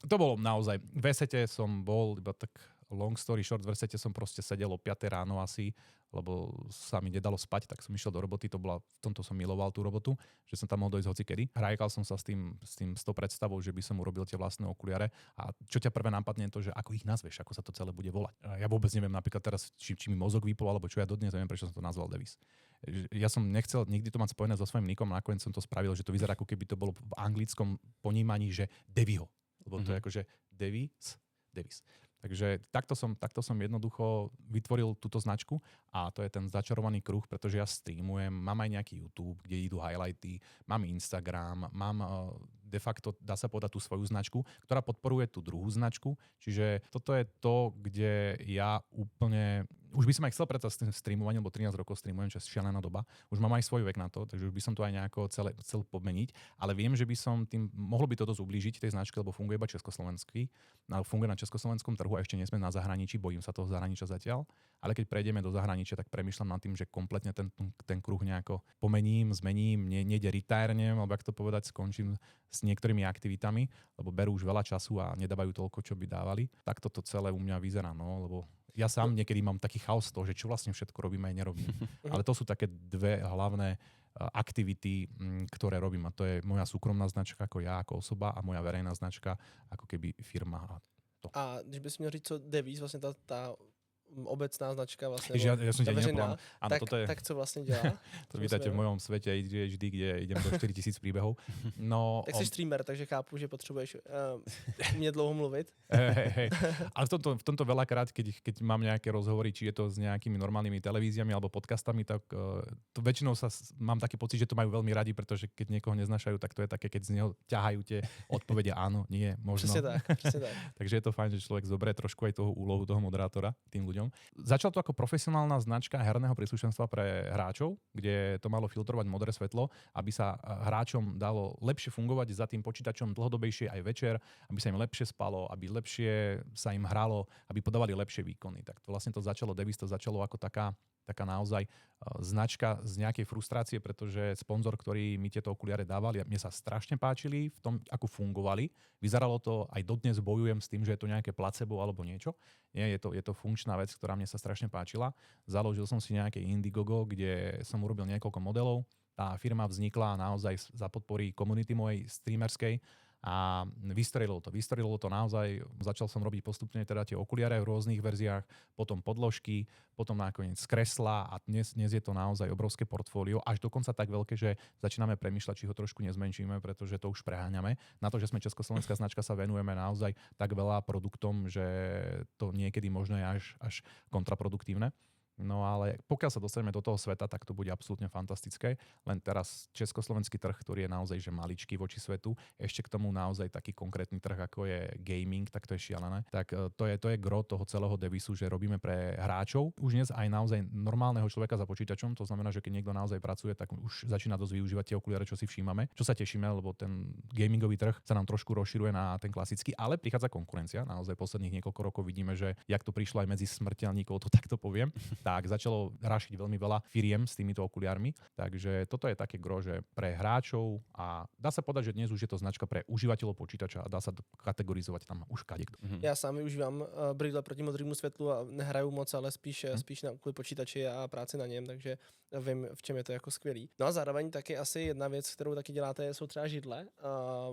To bolo naozaj, v Esete som bol iba tak long story short, v Esete som proste sedel o 5 ráno asi, lebo sa mi nedalo spať, tak som išiel do roboty, v tomto som miloval tú robotu, že som tam mohol dojsť hocikedy. Hrajkal som sa s tou predstavou, že by som urobil tie vlastné okuliare, a čo ťa prvé napadne je to, že ako ich nazveš, ako sa to celé bude volať. Ja vôbec neviem napríklad teraz, či mi mozog vypol, alebo čo, ja dodnes neviem, prečo som to nazval Devis. Ja som nechcel nikdy to mať spojené so svojím nikom, nakoniec som to spravil, že to vyzerá, ako keby to bolo v anglickom ponímaní, že Deviho. lebo to je akože Davis. Takže takto som jednoducho vytvoril túto značku a to je ten začarovaný kruh, pretože ja streamujem, mám aj nejaký YouTube, kde idú highlighty, mám Instagram, mám de facto, dá sa povedať, tú svoju značku, ktorá podporuje tú druhú značku. Čiže toto je to, kde ja úplne... Už by som aj chcel predsa s tým streamovaním, lebo 13 rokov streamujem, čo je šialená doba. Už mám aj svoj vek na to, takže už by som to aj nejako chcel pomeniť. Ale viem, že by som tým... Mohlo by to dosť ublížiť tej značke, lebo funguje iba československý. Funguje na československom trhu a ešte nie sme na zahraničí, bojím sa toho zahraničia zatiaľ. Ale keď prejdeme do zahraničia, tak premýšľam nad tým, že kompletne ten kruh nejako pomením, zmením, nejde retírnem, alebo ak to povedať, skončím s niektorými aktivitami, lebo berú už veľa času a nedávajú toľko, čo by dávali. Tak toto celé u mňa vyzerá, no, lebo ja sám niekedy mám taký chaos toho, že čo vlastne všetko robím aj nerobím. Ale to sú také dve hlavné aktivity, ktoré robím. A to je moja súkromná značka ako ja, ako osoba a moja verejná značka ako keby firma. A když bys měl říct, co Davies, vlastně ta obecná značka vlastně, ja som ta veřejná, tak co vlastně dělá? To vítate v mojom svete ADHD, kde idem do 4000 príbehov. No, tak jsi streamer, takže chápu, že potřebuješ mě dlouho mluvit. Hej. Ale v tomto veľakrát, keď mám nejaké rozhovory, či je to s nejakými normálnymi televíziami alebo podcastami, tak to väčšinou mám taký pocit, že to majú veľmi radi, pretože keď niekoho neznášajú, tak to je také, keď z neho ťahajú tie odpovede áno, nie, možno. Presne tak. Takže je to fajn, že človek zoberie trošku aj toho úlohu toho moderátora tým ľuďom. Začal to ako profesionálna značka herného príslušenstva pre hráčov, kde to malo filtrovať modré svetlo, aby sa hráčom dalo lepšie fungovať za tým počítačom dlhodobejšie aj večer, aby sa im lepšie spalo, aby lepšie sa im hralo, aby podávali lepšie výkony. Tak to vlastne to začalo, Davies to začalo ako taká naozaj značka z nejakej frustrácie, pretože sponzor, ktorý mi tieto okuliare dával, mne sa strašne páčili v tom, ako fungovali. Vyzeralo to, aj dodnes bojujem s tým, že je to nejaké placebo alebo niečo. Nie, je to funkčná vec, ktorá mne sa strašne páčila. Založil som si nejaké Indiegogo, kde som urobil niekoľko modelov. Tá firma vznikla naozaj za podpory komunity mojej streamerskej a vystrelilo to naozaj. Začal som robiť postupne teda tie okuliare v rôznych verziách, potom podložky, potom nakoniec kresla a dnes je to naozaj obrovské portfólio, až dokonca tak veľké, že začíname premýšľať, či ho trošku nezmenšíme, pretože to už preháňame. Na to, že sme československá značka, sa venujeme naozaj tak veľa produktom, že to niekedy možno je až kontraproduktívne. No ale pokiaľ sa dostaneme do toho sveta, tak to bude absolútne fantastické. Len teraz československý trh, ktorý je naozaj že maličký voči svetu, ešte k tomu naozaj taký konkrétny trh, ako je gaming, tak to je šialené. Tak to je gro toho celého Davisu, že robíme pre hráčov. Už dnes aj naozaj normálneho človeka za počítačom, to znamená, že keď niekto naozaj pracuje, tak už začína dosť využívať tie okuliare, čo si všímame. Čo sa tešíme, lebo ten gamingový trh sa nám trošku rozširuje na ten klasický, ale prichádza konkurencia. Naozaj posledných niekoľko rokov vidíme, že jak to prišlo aj medzi smrteľníkov, to takto poviem. Tak začalo rašiť veľmi veľa firiem s týmito okuliármi. Takže toto je také gro, že pre hráčov a dá sa povedať, že dnes už je to značka pre užívateľov počítača a dá sa kategorizovať tam už kadekto. Já sám využívám brýle proti modrému světlu a nehraju moc, ale spíš na kvůli počítači a práci na něm, takže vím, v čem je to jako skvělý. No a zároveň taky asi jedna věc, kterou taky děláte, jsou třeba židle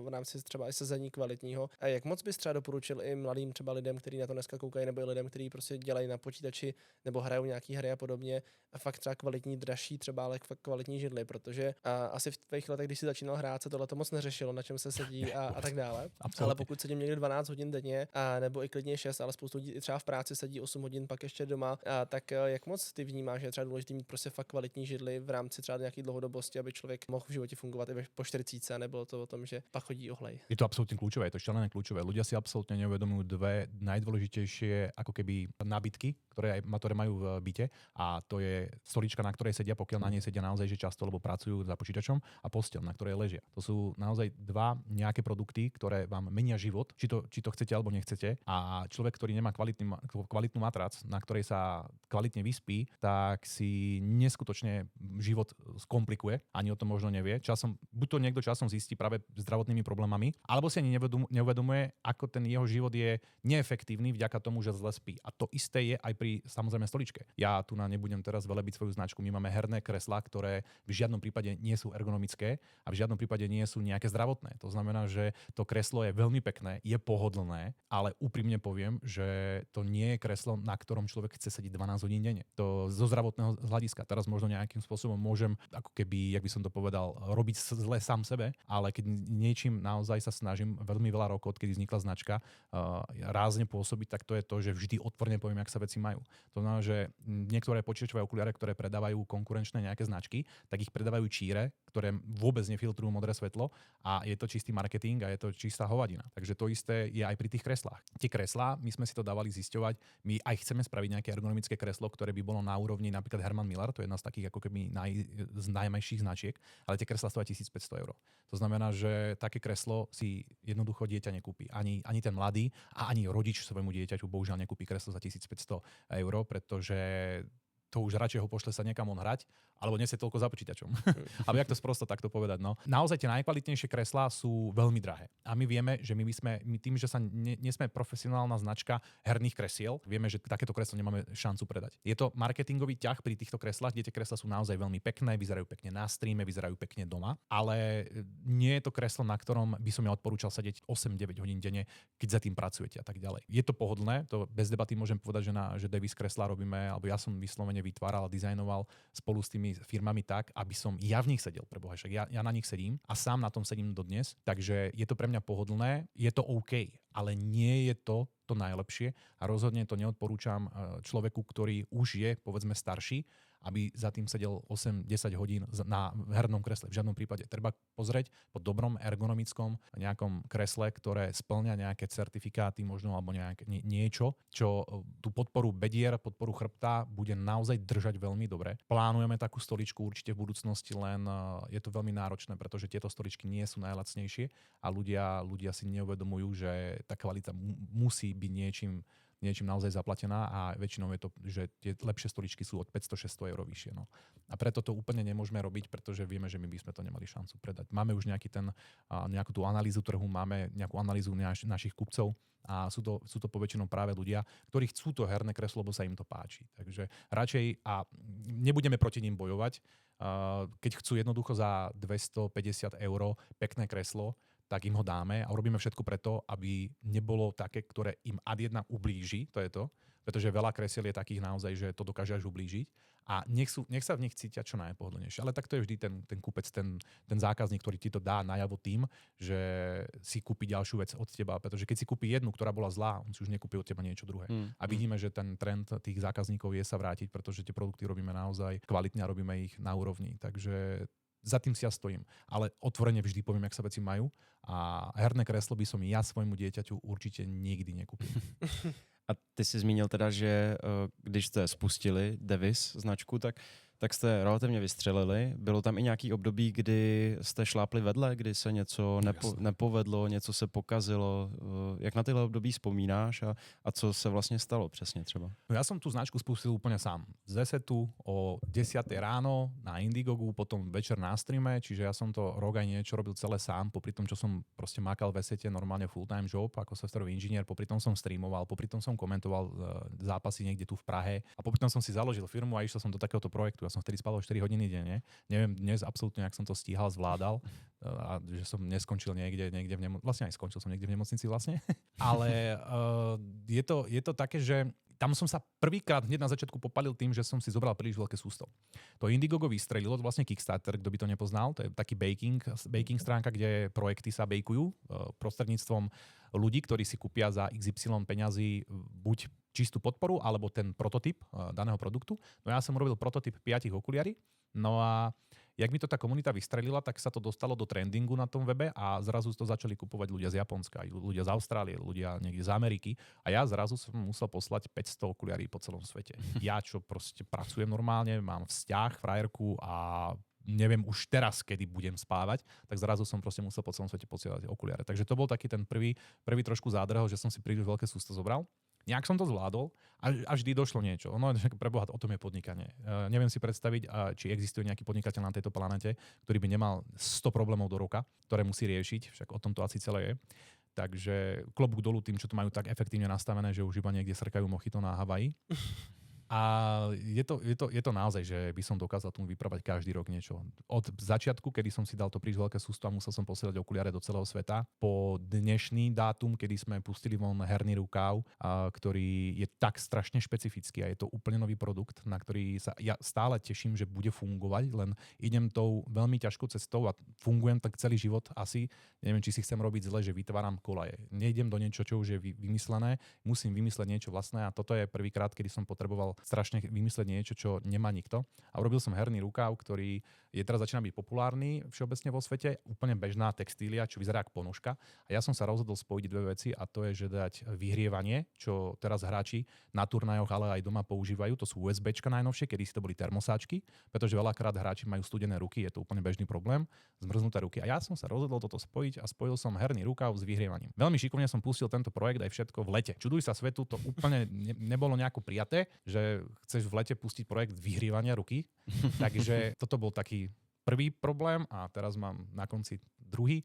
v rámci třeba i sezení kvalitního. A jak moc bys třeba doporučil i mladým třeba lidem, kteří na to dneska koukají, nebo i lidem, kteří prostě dělají na počítači nebo hrajou nějaký hry a podobně, a fakt třeba kvalitní, dražší třeba, ale fakt kvalitní židly, protože asi v tvých letech, když si začínal hrát, se tohle to moc neřešilo, na čem se sedí a tak dále. Absolutně. Ale pokud sedím někde 12 hodin denně, nebo i klidně 6, ale spoustu lidí třeba v práci sedí 8 hodin, pak ještě doma, tak jak moc ty vnímáš, že je třeba důležité mít prostě fakt kvalitní židly v rámci třeba nějaké dlouhodobosti, aby člověk mohl v životě fungovat i po 40, nebylo to o tom, že pak chodí ohlej. Je to absolútne kľúčové, je to šialené kľúčové. Ľudia si absolútne neuvedomujú dve najdôležitejšie ako keby nábytky, ktoré majú v byte, a to je stolička, na ktorej sedia, pokiaľ na nej sedia naozaj že často, lebo pracujú za počítačom, a posteľ, na ktorej ležia. To sú naozaj dva nejaké produkty, ktoré vám menia život, či to chcete alebo nechcete. A človek, ktorý nemá kvalitnú matrac, na ktorej sa kvalitne vyspí, tak si neskutočne život skomplikuje, ani o tom možno nevie. Buď to niekto časom zistí práve zdravotnými problémami, alebo si ani neuvedomuje, ako ten jeho život je neefektívny vďaka tomu, že zle spí. A to isté je aj pri samozrejme stoličke. Ja tu nebudem teraz zvelebiť svoju značku. My máme herné kreslá, ktoré v žiadnom prípade nie sú ergonomické a v žiadnom prípade nie sú nejaké zdravotné. To znamená, že to kreslo je veľmi pekné, je pohodlné, ale úprimne poviem, že to nie je kreslo, na ktorom človek chce sedieť 12 hodín denne. To zo zdravotného hľadiska. Teraz možno nejakým spôsobom môžem, ako keby, jak by som to povedal, robiť zle sám sebe, ale keď niečím naozaj sa snažím veľmi veľa rokov, odkedy vznikla značka, rázne pôsobiť, tak to je to, že vždy otvorene poviem, jak sa veci majú. To znamená, že niektoré počítačové okuliare, ktoré predávajú konkurenčné nejaké značky, tak ich predávajú číre, ktoré vôbec nefiltrujú modré svetlo a je to čistý marketing a je to čistá hovadina. Takže to isté je aj pri tých kreslách. Tie kreslá, my sme si to dávali zisťovať, my aj chceme spraviť nejaké ergonomické kreslo, ktoré by bolo na úrovni napríklad Herman Miller, to je jedna z takých ako keby z najmenších značiek, ale tie kreslá stoja 1500 €. To znamená, že také kreslo si jednoducho dieťa nekúpi. Ani ten mladý a ani rodič svojmu dieťaťu bohužiaľ nekúpi kreslo za 1500 €, pretože to už radšej ho pošle sa niekam on hrať, alebo nesie toľko za počítačom. Alebo jak to sprosto takto povedať. No. Naozaj tie najkvalitnejšie kreslá sú veľmi drahé. A my vieme, že my tým, že sa nie sme profesionálna značka herných kresiel, vieme, že takéto kreslo nemáme šancu predať. Je to marketingový ťah pri týchto kreslách, kde tie kreslá sú naozaj veľmi pekné, vyzerajú pekne na streame, vyzerajú pekne doma, ale nie je to kreslo, na ktorom by som ja odporúčal sedieť 8-9 hodín denne, keď za tým pracujete a tak ďalej. Je to pohodlné, to bez debaty môžem povedať, že Davis kreslá robíme, alebo ja som vyslovene vytváral a dizajnoval spolu s tými firmami tak, aby som ja v nich sedel, preboha, však ja na nich sedím a sám na tom sedím dodnes, takže je to pre mňa pohodlné, je to OK, ale nie je to najlepšie a rozhodne to neodporúčam človeku, ktorý už je, povedzme, starší, aby za tým sedel 8-10 hodín na hernom kresle. V žiadnom prípade. Treba pozrieť po dobrom ergonomickom nejakom kresle, ktoré spĺňa nejaké certifikáty možno alebo niečo, čo tú podporu bedier, podporu chrbta bude naozaj držať veľmi dobre. Plánujeme takú stoličku určite v budúcnosti, len je to veľmi náročné, pretože tieto stoličky nie sú najlacnejšie a ľudia si neuvedomujú, že tá kvalita musí byť niečím naozaj zaplatená a väčšinou je to, že tie lepšie stoličky sú od 500-600 € vyššie. No. A preto to úplne nemôžeme robiť, pretože vieme, že my by sme to nemali šancu predať. Máme už nejakú tú analýzu trhu, máme nejakú analýzu našich kupcov a sú to poväčšinou práve ľudia, ktorí chcú to herné kreslo, lebo sa im to páči. Takže radšej a nebudeme proti ním bojovať, keď chcú jednoducho za 250 € pekné kreslo, tak im ho dáme a urobíme všetko preto, aby nebolo také, ktoré im ad jedna ublíži, to je to, pretože veľa kresiel je takých naozaj, že to dokáže až ublížiť a nech sa v nich cítia čo najpohodlnejšie. Ale tak to je vždy ten kúpec, ten zákazník, ktorý ti to dá najavo tým, že si kúpi ďalšiu vec od teba, pretože keď si kúpi jednu, ktorá bola zlá, on si už nekúpi od teba niečo druhé. A vidíme, že ten trend tých zákazníkov je sa vrátiť, pretože tie produkty robíme naozaj kvalitne a robíme ich na úrovni. Takže za tým si ja stojím. Ale otvorene vždy poviem, jak sa veci majú a herné kreslo by som ja svojmu dieťaťu určite nikdy nekúpil. A ty jsi zmínil teda, že když jste spustili Davis značku, tak jste relativně vystřelili. Bylo tam i nějaký období, kdy jste šlápli vedle, kdy se něco nepovedlo, něco se pokazilo. Jak na tyhle období vzpomínáš a co se vlastně stalo přesně třeba? No ja som tú značku spustil úplne sám. Z Zesetu o 10 ráno na Indiegogu, potom večer na streame, čiže ja som to rok aj niečo robil celé sám, popri tom, čo som proste makal v Zesete normálne full-time job ako softwarový inžinier, popri tom som streamoval, popri tom som komentoval zápasy niekde tu v Prahe a popri tom som si založil firmu a išiel som do takéhoto projektu. Ja som vtedy spal 4 hodiny denne. Neviem dnes absolútne, jak som to stíhal, zvládal a že som neskončil niekde v nemocnici. Vlastne aj skončil som niekde v nemocnici vlastne. Ale je to také, že tam som sa prvýkrát hneď na začiatku popalil tým, že som si zobral príliš veľké sústo. To Indiegogo vystrelilo, vlastne Kickstarter, kto by to nepoznal, to je taký baking stránka, kde projekty sa bejkujú prostredníctvom ľudí, ktorí si kúpia za XY peňazí buď čistú podporu, alebo ten prototyp daného produktu. No ja som robil prototyp 5 okuliari, no a jak mi to tá komunita vystrelila, tak sa to dostalo do trendingu na tom webe a zrazu to začali kupovať ľudia z Japonska, ľudia z Austrálie, ľudia niekde z Ameriky a ja zrazu som musel poslať 500 okuliarí po celom svete. Ja, čo proste pracujem normálne, mám vzťah, frajerku a neviem už teraz, kedy budem spávať, tak zrazu som proste musel po celom svete posielať okuliare. Takže to bol taký ten prvý trošku zádrhel, že som si príliš veľké sústo zobral. Nejak som to zvládol a vždy došlo niečo. Ono, preboha, o tom je podnikanie. Neviem si predstaviť, či existuje nejaký podnikateľ na tejto planete, ktorý by nemal 100 problémov do roka, ktoré musí riešiť, však o tom to asi celé je. Takže klobúk dolu tým, čo to majú tak efektívne nastavené, že už iba niekde srkajú mochito na Havaji. A je to naozaj, že by som dokázal tomu vyprávať každý rok niečo. Od začiatku, kedy som si dal to príliš veľké sústo a musel som posielať okuliare do celého sveta, po dnešný dátum, kedy sme pustili von herný rukáv, ktorý je tak strašne špecifický a je to úplne nový produkt, na ktorý sa ja stále teším, že bude fungovať, len idem tou veľmi ťažkou cestou a fungujem tak celý život asi. Neviem, či si chcem robiť zle, že vytváram kolaje. Nejdem do niečo, čo už je vymyslené, musím vymysleť niečo vlastné a toto je prvýkrát, kedy som potreboval strašne vymyslieť niečo, čo nemá nikto. A urobil som herný rukáv, ktorý je teraz začína byť populárny všeobecne vo svete, úplne bežná textília, čo vyzerá ako ponožka. A ja som sa rozhodol spojiť dve veci a to je, že dať vyhrievanie, čo teraz hráči na turnajoch, ale aj doma používajú. To sú USBčka najnovšie, kedy si to boli termosáčky, pretože veľakrát hráči majú studené ruky, je to úplne bežný problém, zmrznuté ruky. A ja som sa rozhodol toto spojiť a spojil som herný rukáv s vyhrievaním. Veľmi šikovne som pustil tento projekt aj všetko v lete. Čuduj sa svetu, to úplne nebolo nejako prijaté, že chceš v lete pustiť projekt vyhrievania ruky. Takže toto bol taký prvý problém a teraz mám na konci druhý.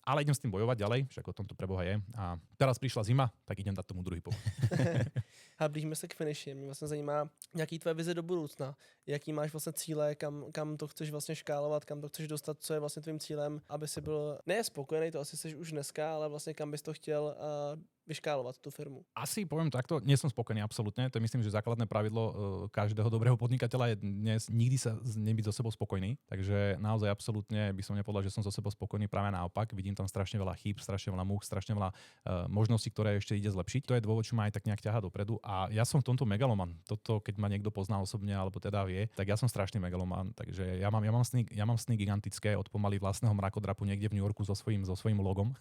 Ale idem s tým bojovať ďalej, však o tom to preboha je. A teraz prišla zima, tak idem dať tomu druhý pokus. A blížíme se k finiši. Mě vlastně zajímá, jaký tvé vize do budoucna. Jaký máš vlastně cíle, kam to chceš vlastně škálovat, kam to chceš dostat, co je vlastně tvým cílem, aby si byl ne spokojený, to asi jsi už dneska, ale vlastně kam bys to chtěl vyškálovat tú firmu? Asi poviem takto, nie som spokojný absolútne. To je myslím, že základné pravidlo každého dobrého podnikateľa je dnes nikdy sa nebyť so sebou spokojný. Takže naozaj absolútne by som nepovedal, že som so sebou spokojný, práve naopak. Vidím tam strašne veľa chýb, strašne veľa múch, strašne veľa možností, ktoré ešte ide zlepšiť. To je dôvod, čo ma aj tak nejak ťahá dopredu. A ja som v tomto megaloman. Toto, keď ma niekto pozná osobne alebo teda vie, tak ja som strašný megaloman. Takže ja mám sny gigantické od pomaly vlastného mrakodrapu niekde v New Yorku so svojím logom.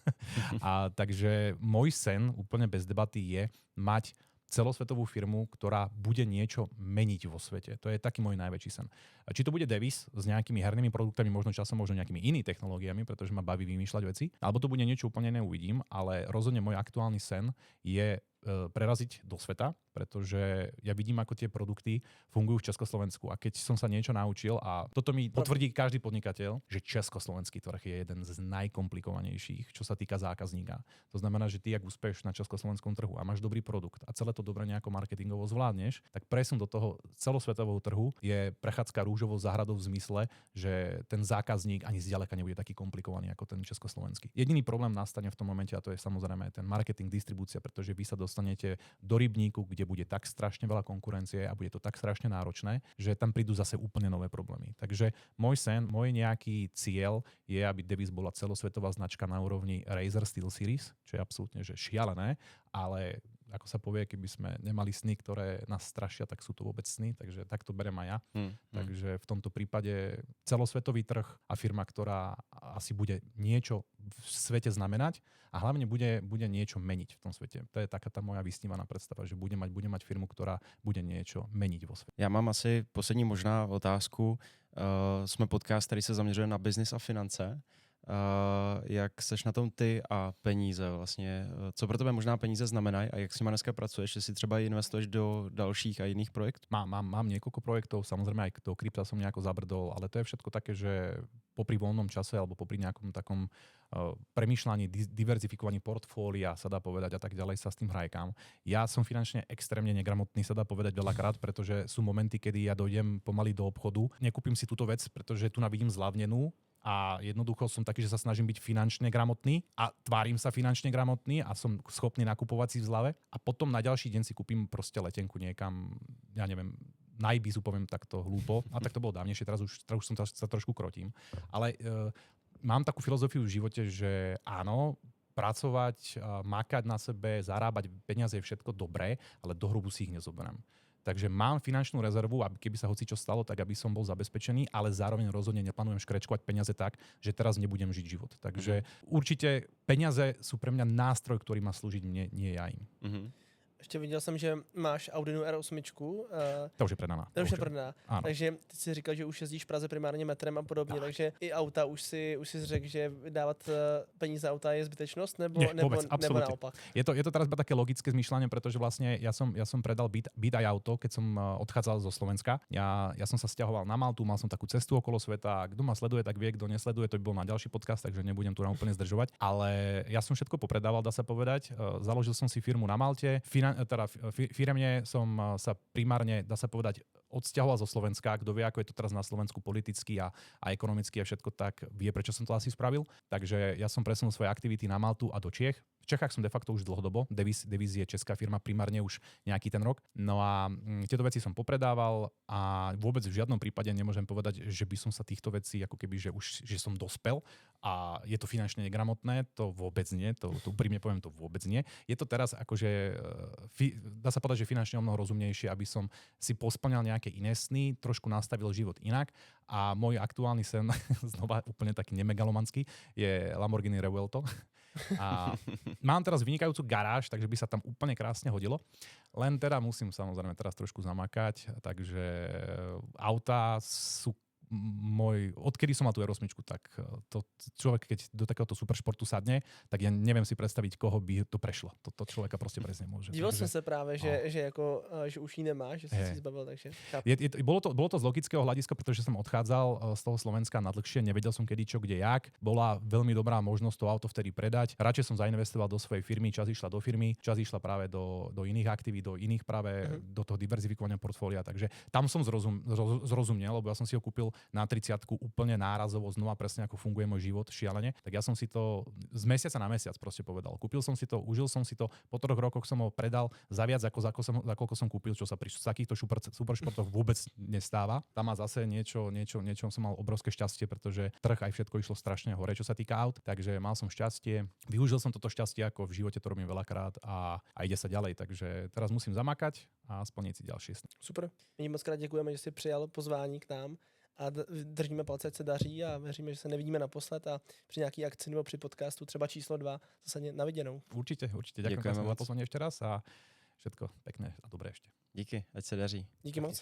A takže môj sen úplne bez debaty je mať celosvetovú firmu, ktorá bude niečo meniť vo svete. To je taký môj najväčší sen. Či to bude Devis s nejakými hernými produktami, možno časom, možno nejakými inými technológiami, pretože ma baví vymýšľať veci, alebo to bude niečo úplne iné, uvidím, ale rozhodne môj aktuálny sen je preraziť do sveta, pretože ja vidím, ako tie produkty fungujú v Československu. A keď som sa niečo naučil, a toto mi potvrdí každý podnikateľ, že československý trh je jeden z najkomplikovanejších, čo sa týka zákazníka. To znamená, že ty, ak úspeš na československom trhu a máš dobrý produkt a celé to dobre nejako marketingovo zvládneš, tak presun do toho celosvetového trhu je prechádzka rúžovou záhradou v zmysle, že ten zákazník ani zďaleka nebude taký komplikovaný ako ten československý. Jediný problém nastane v tom momente, a to je samozrejme ten marketing, distribúcia, pretože vy sa dostanete do rybníku, kde bude tak strašne veľa konkurencie a bude to tak strašne náročné, že tam prídu zase úplne nové problémy. Takže môj sen, môj nejaký cieľ je, aby Devis bola celosvetová značka na úrovni Razer SteelSeries, čo je absolútne že šialené, ale ako sa povie, keby sme nemali sny, ktoré nás strašia, tak sú to vôbec sny, takže tak to berem aj ja. Takže v tomto prípade celosvetový trh a firma, ktorá asi bude niečo v svete znamenať a hlavne bude niečo meniť v tom svete. To je taká tá moja vysnívaná predstava, že bude mať firmu, ktorá bude niečo meniť vo svete. Já mám asi poslední možná otázku. Jsme podcast, který se zaměřuje na biznis a finance. Jak seš na tom ty a peníze vlastně? Co pro tebe možná peníze znamenají a jak s nimi dneska pracuješ? Jestli třeba investuješ do dalších a jiných projektů? Mám niekoľko projektov, samozrejme aj do krypta som nejako zabrdol, ale to je všetko také, že popri voľnom čase alebo popri nejakom takom premýšľaní, diverzifikovaní portfólia, sa dá povedať a tak ďalej, sa s tým hrajkám. Ja som finančne extrémne negramotný, sa dá povedať veľakrát, pretože sú momenty, kedy ja dojdem pomaly do obchodu, nekúpim si túto vec, pretože tu vidím zľavnenú a jednoducho som taký, že sa snažím byť finančne gramotný a tvárim sa finančne gramotný a som schopný nakupovať si v zľave a potom na ďalší deň si kúpim proste letenku niekam, ja neviem, na Ibizu, poviem takto hlúpo, a tak to bolo dávnejšie, teraz už som sa trošku krotím. Ale mám takú filozofiu v živote, že áno, pracovať, makať na sebe, zarábať peniaze je všetko dobré, ale do hrobu si ich nezoberám. Takže mám finančnú rezervu, aby keby sa hocičo stalo, tak aby som bol zabezpečený, ale zároveň rozhodne neplánujem škrečkovať peniaze tak, že teraz nebudem žiť život. Takže určite peniaze sú pre mňa nástroj, ktorý má slúžiť mne, nie ja im. Ještě viděl jsem, že máš Audinu R8. To už je predaná. To už je predaná. Takže ty si říkal, že už jezdíš v Praze primárně metrem a podobně, takže i auta už si řekl, že dávat peníze auta je zbytečnost, nebo naopak? Je to teraz iba také logické zmýšľanie, pretože vlastne ja som predal byt aj auto, keď som odchádzal zo Slovenska. Ja som sa sťahoval na Maltu, mal som takú cestu okolo sveta. Kto ma sleduje, tak vie, kto nesleduje, to by bol na ďalší podcast, takže nebudem tu úplne zdržovať. Ale ja som všetko popredával, dá sa povedať. Založil som si firmu na Malte. firemne som sa primárne, dá sa povedať, odsťahoval zo Slovenska. Kto vie, ako je to teraz na Slovensku politicky a ekonomicky a všetko, tak vie, prečo som to asi spravil. Takže ja som presunul svoje aktivity na Maltu a do Čiech. V Čechách som de facto už dlhodobo. Devis je česká firma primárne už nejaký ten rok. No a tieto veci som popredával a vôbec v žiadnom prípade nemôžem povedať, že by som sa týchto vecí, ako keby, že som dospel a je to finančne negramotné. To vôbec nie. To úprimne poviem, to vôbec nie. Je to teraz akože, dá sa povedať, že finančne o mnoho rozumnejšie, aby som si posplňal nejaké iné sny, trošku nastavil život inak a môj aktuálny sen, znova úplne taký nemegalomanský, je Lamborghini Revuelto. A mám teraz vynikajúcu garáž, takže by sa tam úplne krásne hodilo. Len teda musím samozrejme teraz trošku zamakať, takže autá sú odkedy som mal tú R8, tak to človek, keď do takéhoto superšportu sadne, tak ja neviem si predstaviť, koho by to prešlo. To človeka proste presne môže. Díval jsem se právě, že už ji nemá, že si zbavil, takže chápu. Bolo to z logického hľadiska, pretože som odchádzal z toho Slovenska na dlhšie, nevedel som kedy čo, kde, jak. Bola veľmi dobrá možnosť to auto vtedy predať. Radšej som zainvestoval do svojej firmy, čas išla do firmy, čas išla práve do iných aktivít, do iných práve do toho diverzifikovania portfólia. Takže tam som zrozumiel, lebo ja som si ho kúpil na 30-ku úplne nárazovo znova presne ako funguje môj život šialene. Tak ja som si to z mesiaca na mesiac proste povedal. Kúpil som si to, užil som si to, po 3 rokoch som ho predal za viac za koľko som kúpil, čo sa pri takýchto superšportoch vôbec nestáva. Tam má zase niečo som mal obrovské šťastie, pretože trh aj všetko išlo strašne hore, čo sa týka aut, takže mal som šťastie. Využil som toto šťastie, ako v živote to robím veľakrát a ide sa ďalej, takže teraz musím zamakať a splniť si ďalšie sny. Super. My moc krát děkujeme, že jsi přijal pozvání k nám. A držíme palce, ať se daří a věříme, že se nevidíme naposled a při nějaký akci nebo při podcastu třeba číslo 2 zase na viděnou. Určite. Ďakujem za pozvanie ešte raz a všetko pekné a dobré ešte. Díky, ať se daří. Díky moc.